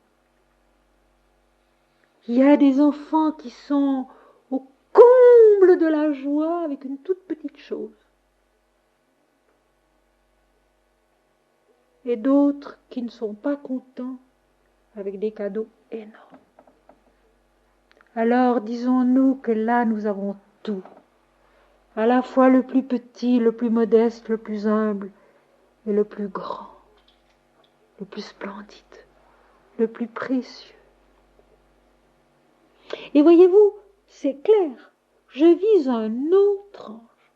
Il y a des enfants qui sont au comble de la joie avec une toute petite chose. Et d'autres qui ne sont pas contents avec des cadeaux énormes. Alors disons-nous que là nous avons tout, à la fois le plus petit, le plus modeste, le plus humble et le plus grand, le plus splendide, le plus précieux. Et voyez-vous, c'est clair, je vis un autre ange.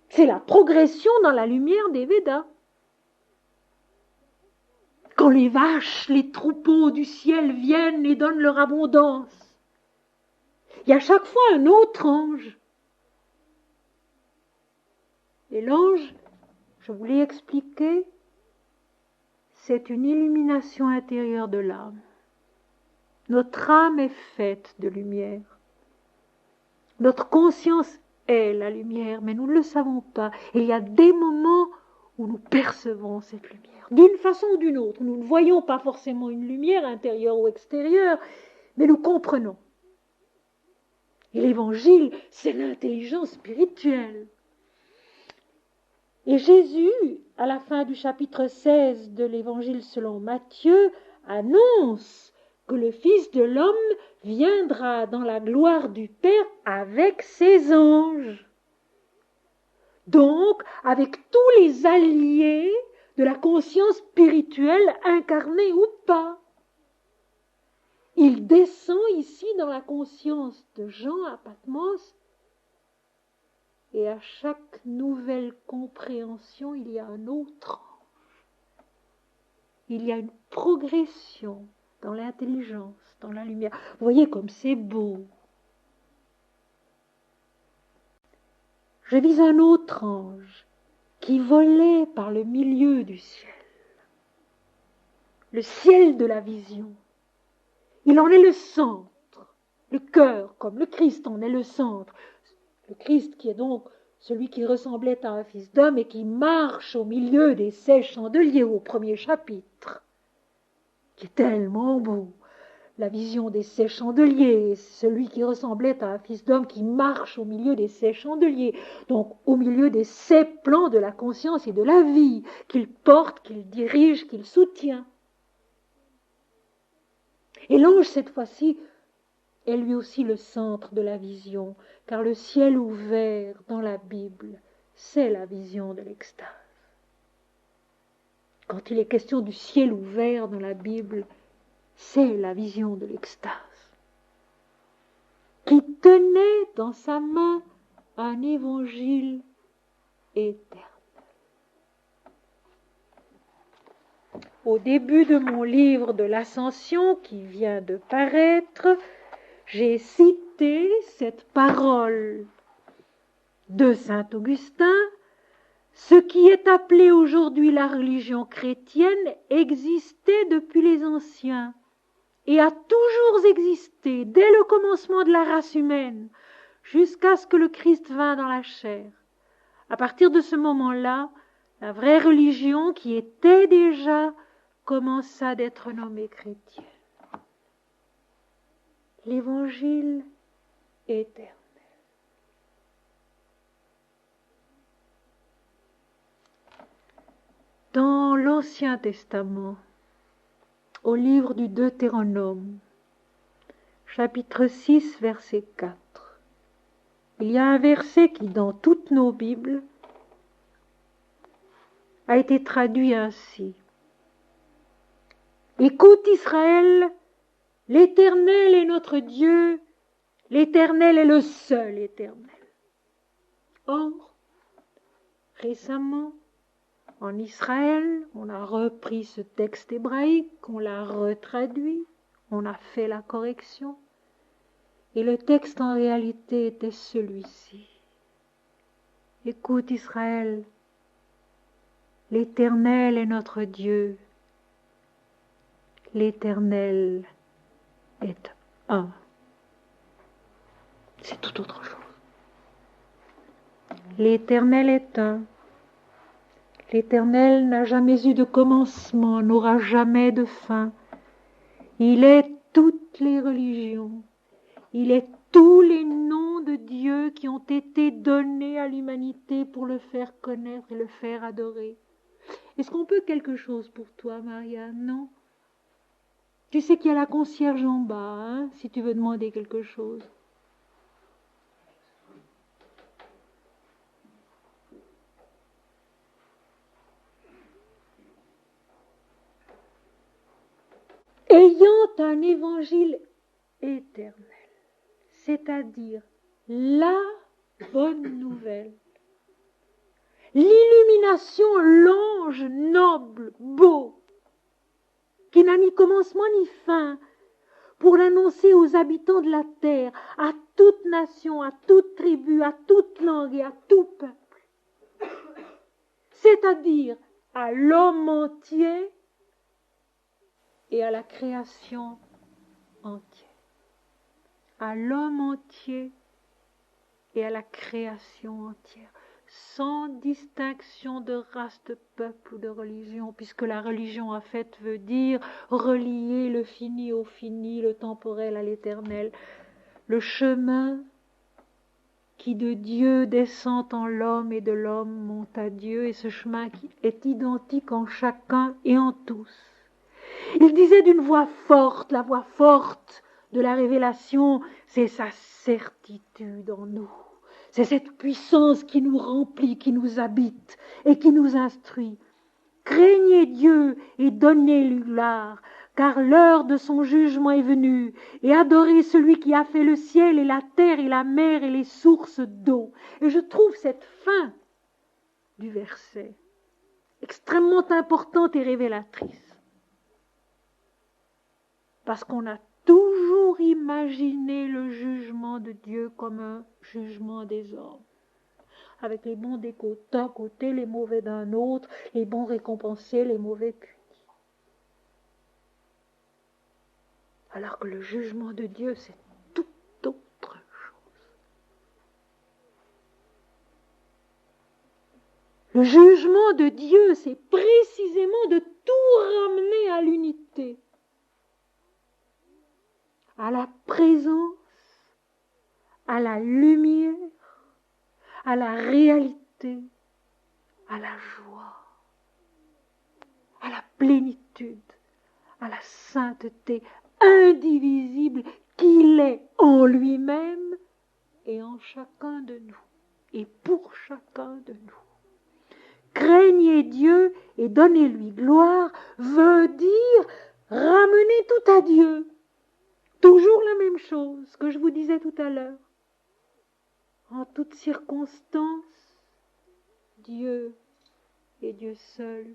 C'est la progression dans la lumière des Védas. Quand les vaches, les troupeaux du ciel viennent et donnent leur abondance, il y a chaque fois un autre ange Et l'ange, je vous l'ai expliqué, c'est une illumination intérieure de l'âme. Notre âme est faite de lumière. Notre conscience est la lumière, mais nous ne le savons pas. Et il y a des moments où nous percevons cette lumière, d'une façon ou d'une autre. Nous ne voyons pas forcément une lumière intérieure ou extérieure, mais nous comprenons. Et l'évangile, c'est l'intelligence spirituelle. Et Jésus, à la fin du chapitre 16 de l'évangile selon Matthieu, annonce que le Fils de l'homme viendra dans la gloire du Père avec ses anges. Donc, avec tous les alliés de la conscience spirituelle, incarnée ou pas. Il descend ici dans la conscience de Jean à Patmos, et à chaque nouvelle compréhension, il y a un autre ange. Il y a une progression dans l'intelligence, dans la lumière. Vous voyez comme c'est beau. Je vis un autre ange qui volait par le milieu du ciel. Le ciel de la vision. Il en est le centre. Le cœur, comme le Christ en est le centre. Le Christ qui est donc celui qui ressemblait à un fils d'homme et qui marche au milieu des 16 chandeliers au premier chapitre, qui est tellement beau. La vision des 16 chandeliers, celui qui ressemblait à un fils d'homme qui marche au milieu des 16 chandeliers, donc au milieu des 7 plans de la conscience et de la vie, qu'il porte, qu'il dirige, qu'il soutient. Et l'ange, cette fois-ci, est lui aussi le centre de la vision, car le ciel ouvert dans la Bible, c'est la vision de l'extase. Quand il est question du ciel ouvert dans la Bible, c'est la vision de l'extase, qui tenait dans sa main un évangile éternel. Au début de mon livre de l'Ascension qui vient de paraître, j'ai cité cette parole de saint Augustin. Ce qui est appelé aujourd'hui la religion chrétienne existait depuis les anciens et a toujours existé dès le commencement de la race humaine jusqu'à ce que le Christ vînt dans la chair. À partir de ce moment-là, la vraie religion qui était déjà commença d'être nommée chrétienne. L'évangile éternel. Dans l'Ancien Testament, au livre du Deutéronome, chapitre 6, verset 4, il y a un verset qui, dans toutes nos Bibles, a été traduit ainsi. Écoute Israël, l'Éternel est notre Dieu, l'Éternel est le seul Éternel. Or, récemment, en Israël, on a repris ce texte hébraïque, on l'a retraduit, on a fait la correction, et le texte en réalité était celui-ci. Écoute Israël, l'Éternel est notre Dieu, l'Éternel est un. C'est tout autre chose. L'Éternel est un. L'Éternel n'a jamais eu de commencement, n'aura jamais de fin. Il est toutes les religions. Il est tous les noms de Dieu qui ont été donnés à l'humanité pour le faire connaître et le faire adorer. Est-ce qu'on peut quelque chose pour toi, Maria? Non. Tu sais qu'il y a la concierge en bas, hein, si tu veux demander quelque chose. Ayant un évangile éternel, c'est-à-dire la bonne nouvelle, l'illumination, l'ange noble, beau, qui n'a ni commencement ni fin, pour l'annoncer aux habitants de la terre, à toute nation, à toute tribu, à toute langue et à tout peuple. c'est-à-dire à l'homme entier et à la création entière. À l'homme entier et à la création entière, sans distinction de race, de peuple ou de religion, puisque la religion en fait veut dire relier le fini au fini, le temporel à l'éternel, le chemin qui de Dieu descend en l'homme et de l'homme monte à Dieu, et ce chemin qui est identique en chacun et en tous. Il disait d'une voix forte, la voix forte de la révélation, c'est sa certitude en nous. C'est cette puissance qui nous remplit, qui nous habite et qui nous instruit. Craignez Dieu et donnez-lui gloire, car l'heure de son jugement est venue, et adorez celui qui a fait le ciel et la terre et la mer et les sources d'eau. Et je trouve cette fin du verset extrêmement importante et révélatrice, parce qu'on a toujours imaginé le jugement de Dieu comme un jugement des hommes, avec les bons d'un côté, les mauvais d'un autre, les bons récompensés, les mauvais punis. Alors que le jugement de Dieu, c'est tout autre chose. Le jugement de Dieu, c'est précisément de tout ramener à l'unité, à la présence, à la lumière, à la réalité, à la joie, à la plénitude, à la sainteté indivisible qu'il est en lui-même et en chacun de nous, et pour chacun de nous. Craignez Dieu et donnez-lui gloire veut dire ramener tout à Dieu. Toujours la même chose que je vous disais tout à l'heure. En toutes circonstances, Dieu est Dieu seul.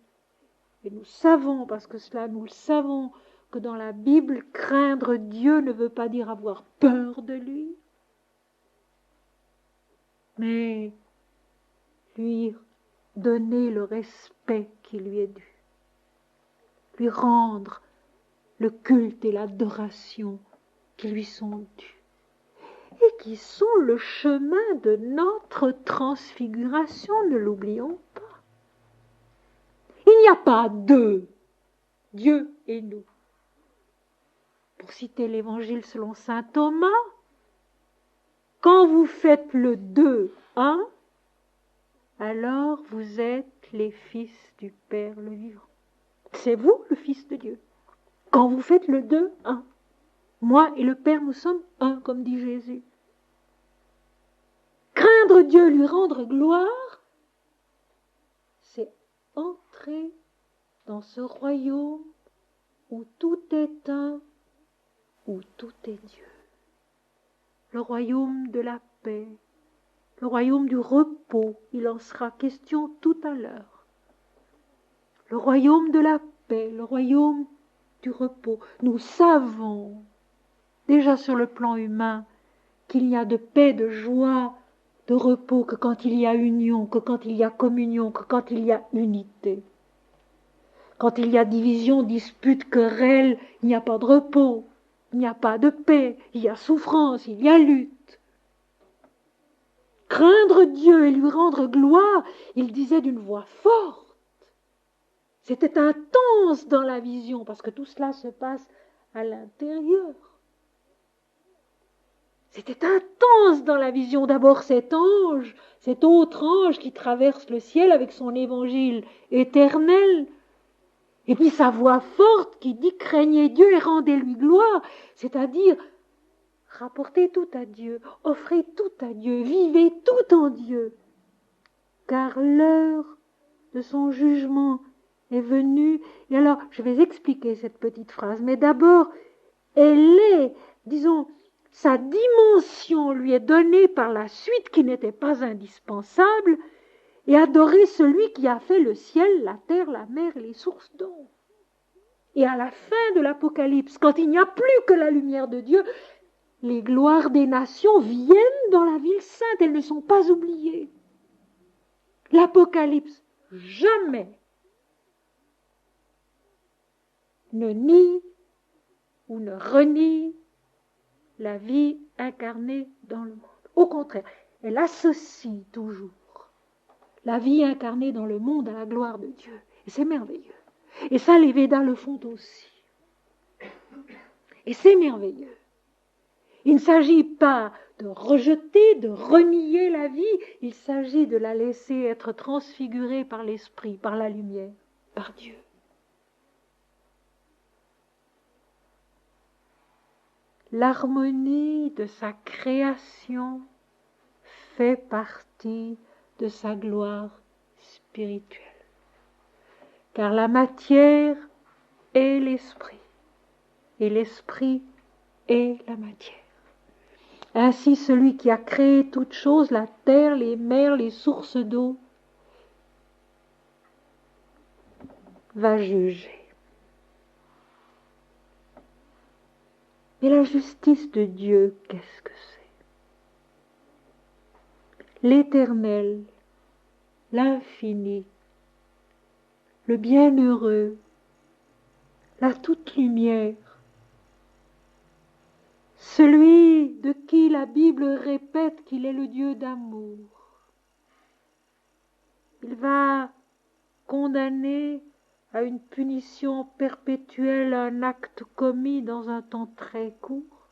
Et nous savons, parce que cela nous le savons, que dans la Bible, craindre Dieu ne veut pas dire avoir peur de lui, mais lui donner le respect qui lui est dû, lui rendre le culte et l'adoration qui lui sont dus, et qui sont le chemin de notre transfiguration, ne l'oublions pas. Il n'y a pas deux, Dieu et nous. Pour citer l'évangile selon saint Thomas, quand vous faites le 2-1, alors vous êtes les fils du Père le vivant. C'est vous le Fils de Dieu. Quand vous faites le 2-1, moi et le Père, nous sommes un, comme dit Jésus. Craindre Dieu, lui rendre gloire, c'est entrer dans ce royaume où tout est un, où tout est Dieu. Le royaume de la paix, le royaume du repos, il en sera question tout à l'heure. Le royaume de la paix, le royaume du repos. Nous savons, déjà sur le plan humain, qu'il n'y a de paix, de joie, de repos que quand il y a union, que quand il y a communion, que quand il y a unité. Quand il y a division, dispute, querelle, il n'y a pas de repos, il n'y a pas de paix, il y a souffrance, il y a lutte. Craindre Dieu et lui rendre gloire, il disait d'une voix forte. C'était intense dans la vision, parce que tout cela se passe à l'intérieur. C'était intense dans la vision. D'abord cet ange, cet autre ange qui traverse le ciel avec son évangile éternel. Et puis sa voix forte qui dit « Craignez Dieu et rendez-lui gloire », c'est-à-dire rapportez tout à Dieu, offrez tout à Dieu, vivez tout en Dieu. Car l'heure de son jugement est venue. Et alors, je vais expliquer cette petite phrase, mais d'abord, elle est, disons, sa dimension lui est donnée par la suite qui n'était pas indispensable, et adorer celui qui a fait le ciel, la terre, la mer et les sources d'eau. Et à la fin de l'Apocalypse, quand il n'y a plus que la lumière de Dieu, les gloires des nations viennent dans la ville sainte, elles ne sont pas oubliées. L'Apocalypse, jamais ne nie ou ne renie la vie incarnée dans le monde. Au contraire, elle associe toujours la vie incarnée dans le monde à la gloire de Dieu. Et c'est merveilleux. Et ça, les Védas le font aussi. Et c'est merveilleux. Il ne s'agit pas de rejeter, de renier la vie, il s'agit de la laisser être transfigurée par l'Esprit, par la lumière, par Dieu. L'harmonie de sa création fait partie de sa gloire spirituelle. Car la matière est l'esprit, et l'esprit est la matière. Ainsi, celui qui a créé toutes choses, la terre, les mers, les sources d'eau, va juger. Mais la justice de Dieu, qu'est-ce que c'est? L'Éternel, l'infini, le bienheureux, la toute lumière, celui de qui la Bible répète qu'il est le Dieu d'amour. Il va condamner à une punition perpétuelle un acte commis dans un temps très court.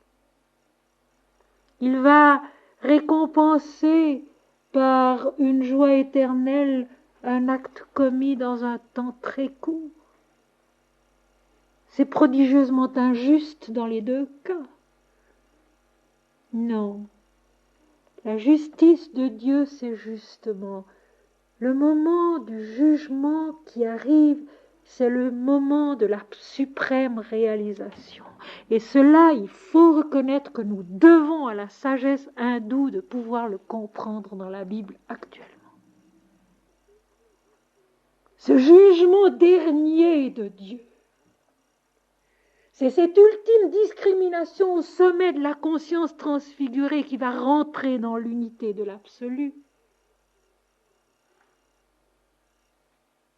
Il va récompenser par une joie éternelle un acte commis dans un temps très court. C'est prodigieusement injuste dans les deux cas. Non, la justice de Dieu, c'est justement le moment du jugement qui arrive, c'est le moment de la suprême réalisation. Et cela, il faut reconnaître que nous devons à la sagesse hindoue de pouvoir le comprendre dans la Bible actuellement. Ce jugement dernier de Dieu, c'est cette ultime discrimination au sommet de la conscience transfigurée qui va rentrer dans l'unité de l'absolu.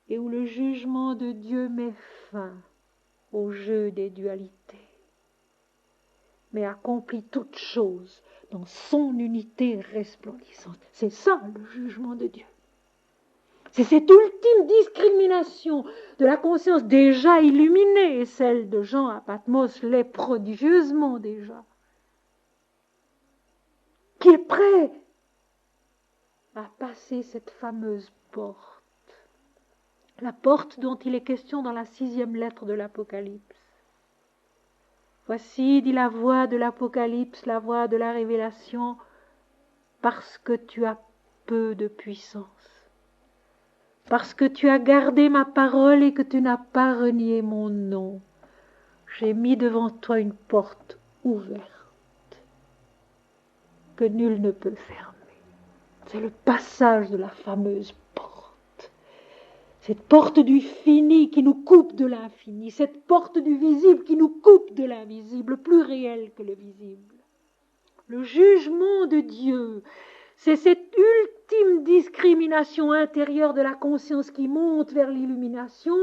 Et où le jugement de Dieu met fin au jeu des dualités, mais accomplit toute chose dans son unité resplendissante. C'est ça le jugement de Dieu. C'est cette ultime discrimination de la conscience déjà illuminée, et celle de Jean à Patmos l'est prodigieusement déjà, qui est prêt à passer cette fameuse porte. La porte dont il est question dans la 6e lettre de l'Apocalypse. Voici, dit la voix de l'Apocalypse, la voix de la révélation, parce que tu as peu de puissance, parce que tu as gardé ma parole et que tu n'as pas renié mon nom, j'ai mis devant toi une porte ouverte que nul ne peut fermer. C'est le passage de la fameuse porte. Cette porte du fini qui nous coupe de l'infini, cette porte du visible qui nous coupe de l'invisible, plus réel que le visible. Le jugement de Dieu, c'est cette ultime discrimination intérieure de la conscience qui monte vers l'illumination,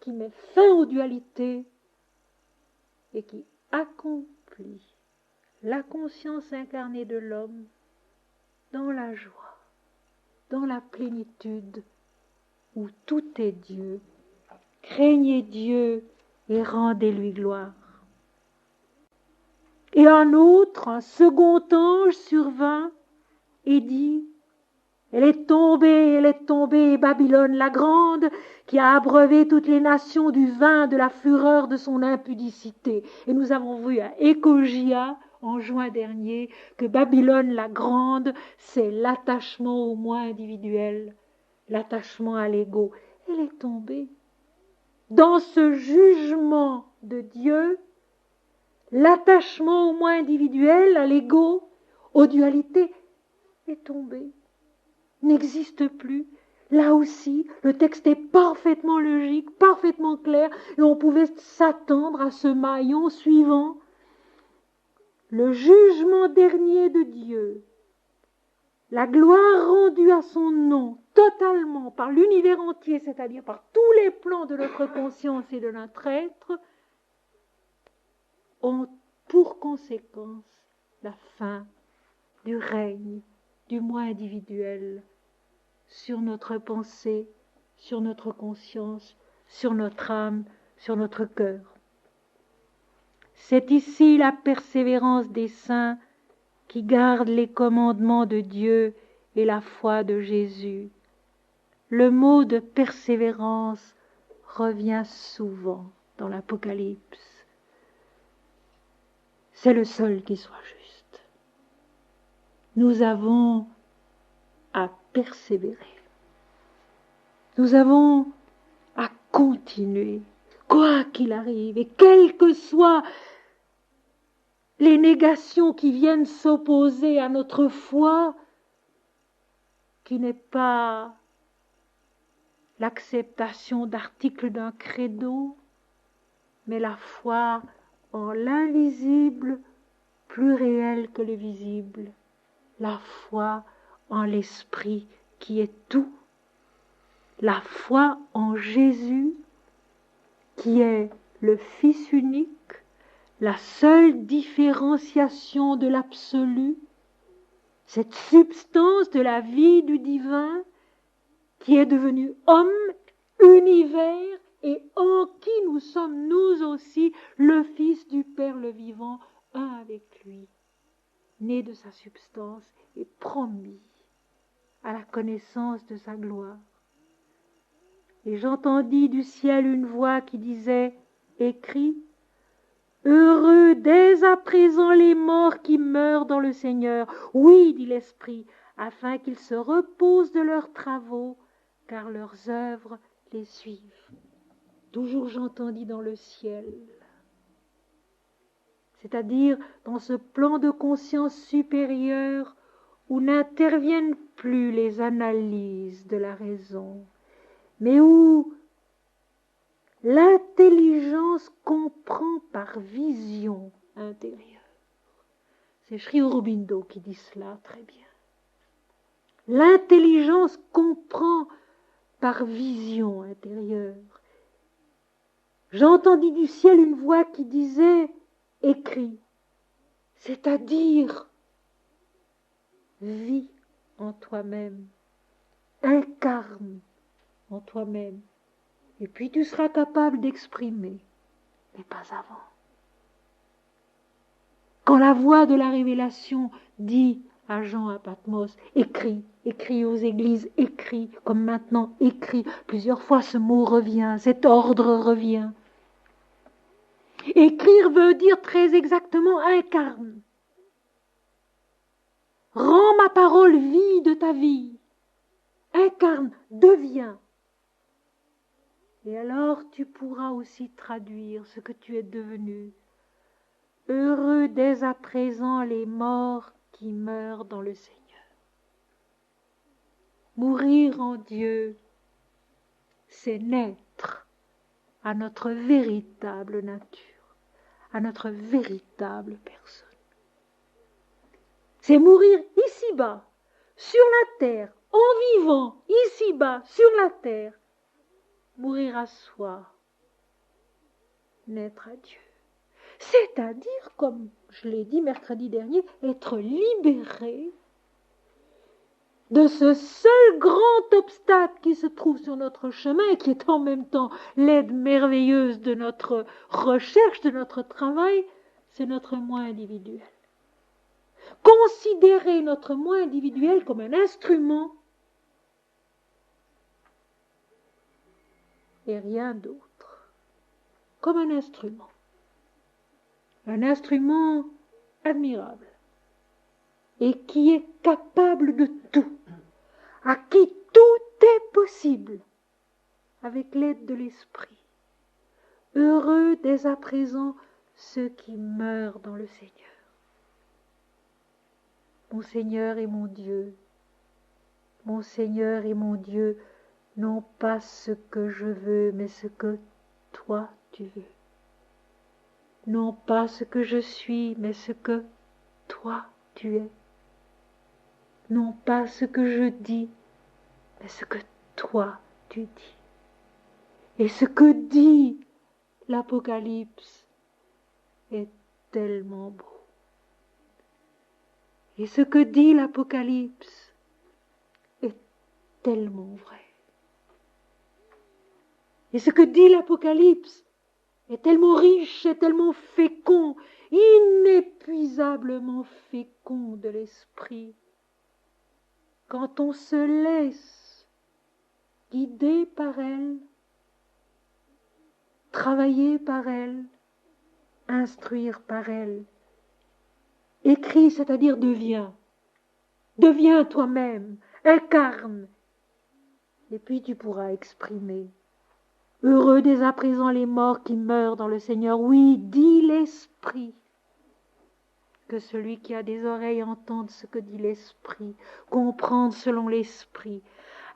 qui met fin aux dualités et qui accomplit la conscience incarnée de l'homme dans la joie, dans la plénitude, où tout est Dieu. Craignez Dieu et rendez-lui gloire. Et un second ange survint et dit, elle est tombée, Babylone la grande, qui a abreuvé toutes les nations du vin de la fureur de son impudicité. Et nous avons vu à Écogia, en juin dernier, que Babylone la grande, c'est l'attachement au moi individuel, l'attachement à l'ego. Elle est tombée. Dans ce jugement de Dieu, l'attachement au moi individuel, à l'ego, aux dualités, est tombé, n'existe plus. Là aussi, le texte est parfaitement logique, parfaitement clair, et on pouvait s'attendre à ce maillon suivant. Le jugement dernier de Dieu, la gloire rendue à son nom totalement par l'univers entier, c'est-à-dire par tous les plans de notre conscience et de notre être, ont pour conséquence la fin du règne du moi individuel sur notre pensée, sur notre conscience, sur notre âme, sur notre cœur. C'est ici la persévérance des saints qui gardent les commandements de Dieu et la foi de Jésus. Le mot de persévérance revient souvent dans l'Apocalypse. C'est le seul qui soit juste. Nous avons à persévérer. Nous avons à continuer, quoi qu'il arrive, et quelles que soient les négations qui viennent s'opposer à notre foi, qui n'est pas l'acceptation d'articles d'un credo, mais la foi en l'invisible plus réel que le visible, la foi en l'Esprit qui est tout, la foi en Jésus qui est le Fils unique, la seule différenciation de l'absolu, cette substance de la vie du divin qui est devenu homme, univers, et en qui nous sommes nous aussi le Fils du Père le vivant, un avec lui, né de sa substance et promis à la connaissance de sa gloire. Et j'entendis du ciel une voix qui disait, écrit, heureux dès à présent les morts qui meurent dans le Seigneur. Oui, dit l'Esprit, afin qu'ils se reposent de leurs travaux, car leurs œuvres les suivent. Toujours j'entendis dans le ciel, c'est-à-dire dans ce plan de conscience supérieure où n'interviennent plus les analyses de la raison, mais où l'intelligence comprend par vision intérieure. C'est Sri Aurobindo qui dit cela très bien. L'intelligence comprend par vision intérieure. J'entendis du ciel une voix qui disait, écris, c'est-à-dire, vis en toi-même, incarne en toi-même, et puis tu seras capable d'exprimer, mais pas avant. Quand la voix de la révélation dit à Jean à Patmos, écris, écris aux églises, écris, comme maintenant, écris, plusieurs fois ce mot revient, cet ordre revient. Écrire veut dire très exactement incarne. Rends ma parole vie de ta vie. Incarne, deviens. Et alors tu pourras aussi traduire ce que tu es devenu. Heureux dès à présent les morts qui meurent dans le Seigneur. Mourir en Dieu, c'est naître à notre véritable nature, à notre véritable personne. C'est mourir ici-bas, sur la terre, en vivant ici-bas, sur la terre. Mourir à soi, naître à Dieu. C'est-à-dire, comme je l'ai dit mercredi dernier, être libéré de ce seul grand obstacle qui se trouve sur notre chemin et qui est en même temps l'aide merveilleuse de notre recherche, de notre travail, c'est notre moi individuel. Considérer notre moi individuel comme un instrument et rien d'autre. Comme un instrument. Un instrument admirable et qui est capable de tout, à qui tout est possible, avec l'aide de l'Esprit. Heureux dès à présent ceux qui meurent dans le Seigneur. Mon Seigneur et mon Dieu, mon Seigneur et mon Dieu, non pas ce que je veux, mais ce que toi tu veux. Non pas ce que je suis, mais ce que toi tu es. non pas ce que je dis, mais ce que toi tu dis. Et ce que dit l'Apocalypse est tellement beau. Et ce que dit l'Apocalypse est tellement vrai. Et ce que dit l'Apocalypse est tellement riche, est tellement fécond, inépuisablement fécond de l'esprit. Quand on se laisse guider par elle, travailler par elle, instruire par elle, écris, c'est-à-dire deviens toi-même, incarne, et puis tu pourras exprimer. Heureux dès à présent les morts qui meurent dans le Seigneur. Oui, dit l'Esprit. Que celui qui a des oreilles entende ce que dit l'Esprit, comprendre selon l'Esprit,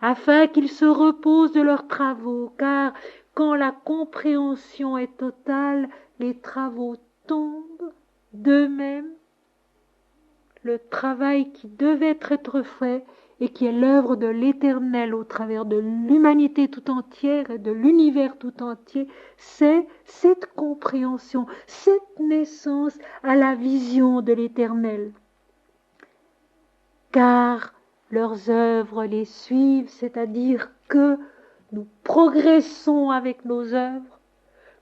afin qu'ils se reposent de leurs travaux, car quand la compréhension est totale, les travaux tombent d'eux-mêmes. Le travail qui devait être fait et qui est l'œuvre de l'Éternel au travers de l'humanité tout entière et de l'univers tout entier, c'est cette compréhension, cette naissance à la vision de l'Éternel. Car leurs œuvres les suivent, c'est-à-dire que nous progressons avec nos œuvres,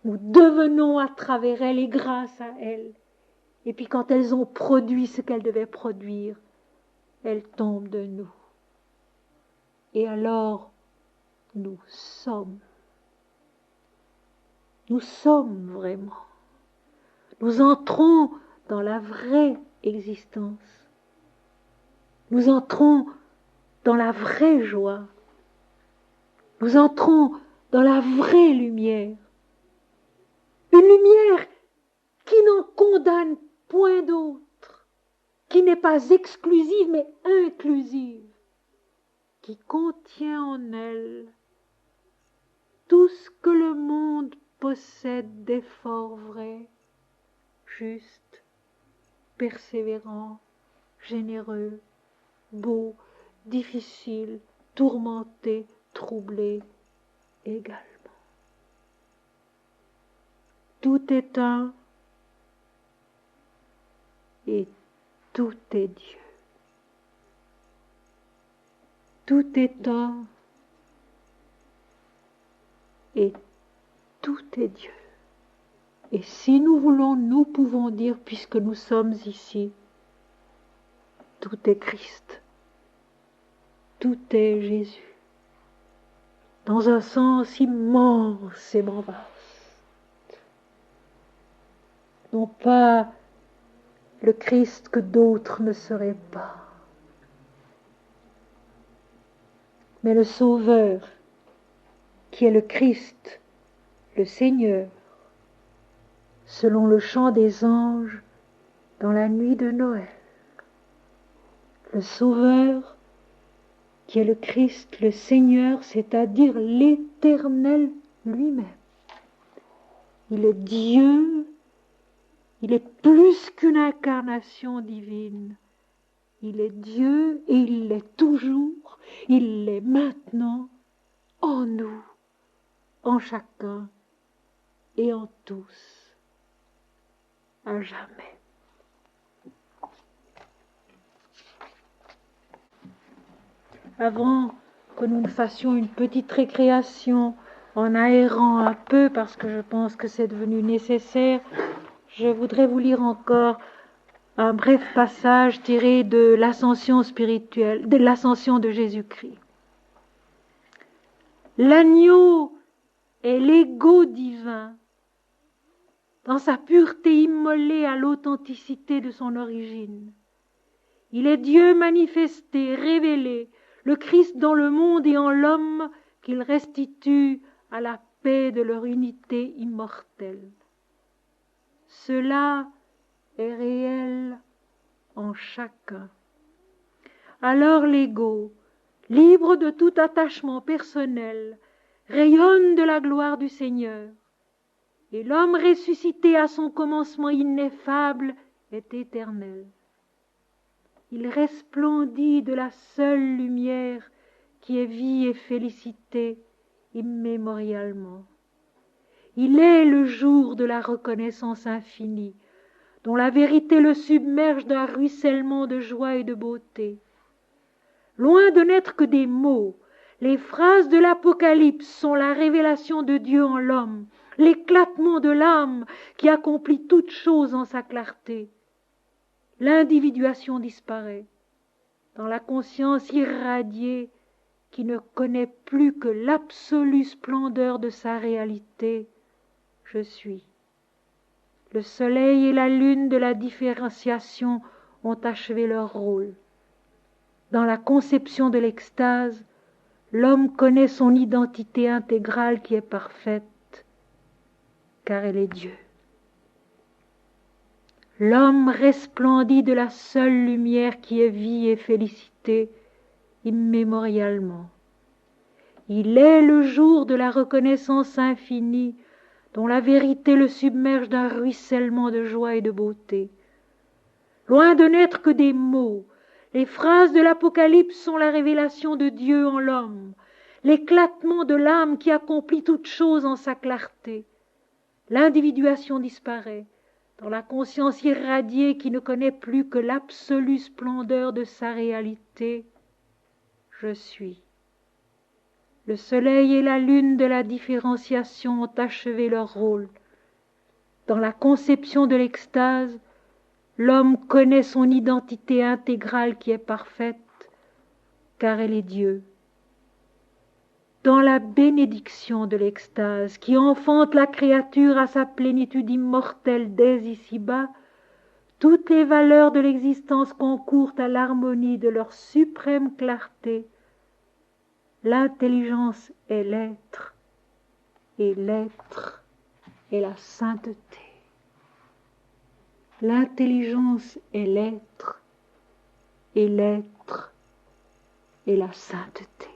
nous devenons à travers elles et grâce à elles. Et puis quand elles ont produit ce qu'elles devaient produire, elles tombent de nous. Et alors, nous sommes vraiment. Nous entrons dans la vraie existence. Nous entrons dans la vraie joie. Nous entrons dans la vraie lumière. Une lumière qui n'en condamne point d'autre, qui n'est pas exclusive mais inclusive, qui contient en elle tout ce que le monde possède d'efforts vrais, justes, persévérants, généreux, beaux, difficiles, tourmentés, troublés également. Tout est un et tout est Dieu. Tout est un et tout est Dieu. Et si nous voulons, nous pouvons dire, puisque nous sommes ici, tout est Christ, tout est Jésus, dans un sens immensément vaste. Non pas le Christ que d'autres ne seraient pas, mais le Sauveur, qui est le Christ, le Seigneur, selon le chant des anges dans la nuit de Noël. Le Sauveur, qui est le Christ, le Seigneur, c'est-à-dire l'Éternel lui-même. Il est Dieu, il est plus qu'une incarnation divine. Il est Dieu et il l'est toujours, il l'est maintenant, en nous, en chacun et en tous, à jamais. Avant que nous ne fassions une petite récréation en aérant un peu, parce que je pense que c'est devenu nécessaire, je voudrais vous lire encore un bref passage tiré de l'ascension spirituelle, de l'ascension de Jésus-Christ. L'agneau est l'ego divin, dans sa pureté immolée à l'authenticité de son origine. Il est Dieu manifesté, révélé, le Christ dans le monde et en l'homme qu'il restitue à la paix de leur unité immortelle. Cela est réel en chacun. Alors l'ego, libre de tout attachement personnel, rayonne de la gloire du Seigneur, et l'homme ressuscité à son commencement ineffable est éternel. il resplendit de la seule lumière qui est vie et félicité immémorialement. Il est le jour de la reconnaissance infinie, dont la vérité le submerge d'un ruissellement de joie et de beauté. Loin de n'être que des mots, les phrases de l'Apocalypse sont la révélation de Dieu en l'homme, l'éclatement de l'âme qui accomplit toute chose en sa clarté. L'individuation disparaît. Dans la conscience irradiée qui ne connaît plus que l'absolue splendeur de sa réalité, je suis. Le soleil et la lune de la différenciation ont achevé leur rôle. Dans la conception de l'extase, l'homme connaît son identité intégrale qui est parfaite, car elle est Dieu. L'homme resplendit de la seule lumière qui est vie et félicité immémorialement. Il est le jour de la reconnaissance infinie dont la vérité le submerge d'un ruissellement de joie et de beauté. Loin de n'être que des mots, les phrases de l'Apocalypse sont la révélation de Dieu en l'homme, l'éclatement de l'âme qui accomplit toute chose en sa clarté. L'individuation disparaît, dans la conscience irradiée qui ne connaît plus que l'absolue splendeur de sa réalité. Je suis. Le soleil et la lune de la différenciation ont achevé leur rôle. Dans la conception de l'extase, l'homme connaît son identité intégrale qui est parfaite, car elle est Dieu. Dans la bénédiction de l'extase, qui enfante la créature à sa plénitude immortelle dès ici-bas, toutes les valeurs de l'existence concourent à l'harmonie de leur suprême clarté. L'intelligence est l'être, et l'être est la sainteté. L'intelligence est l'être, et l'être est la sainteté.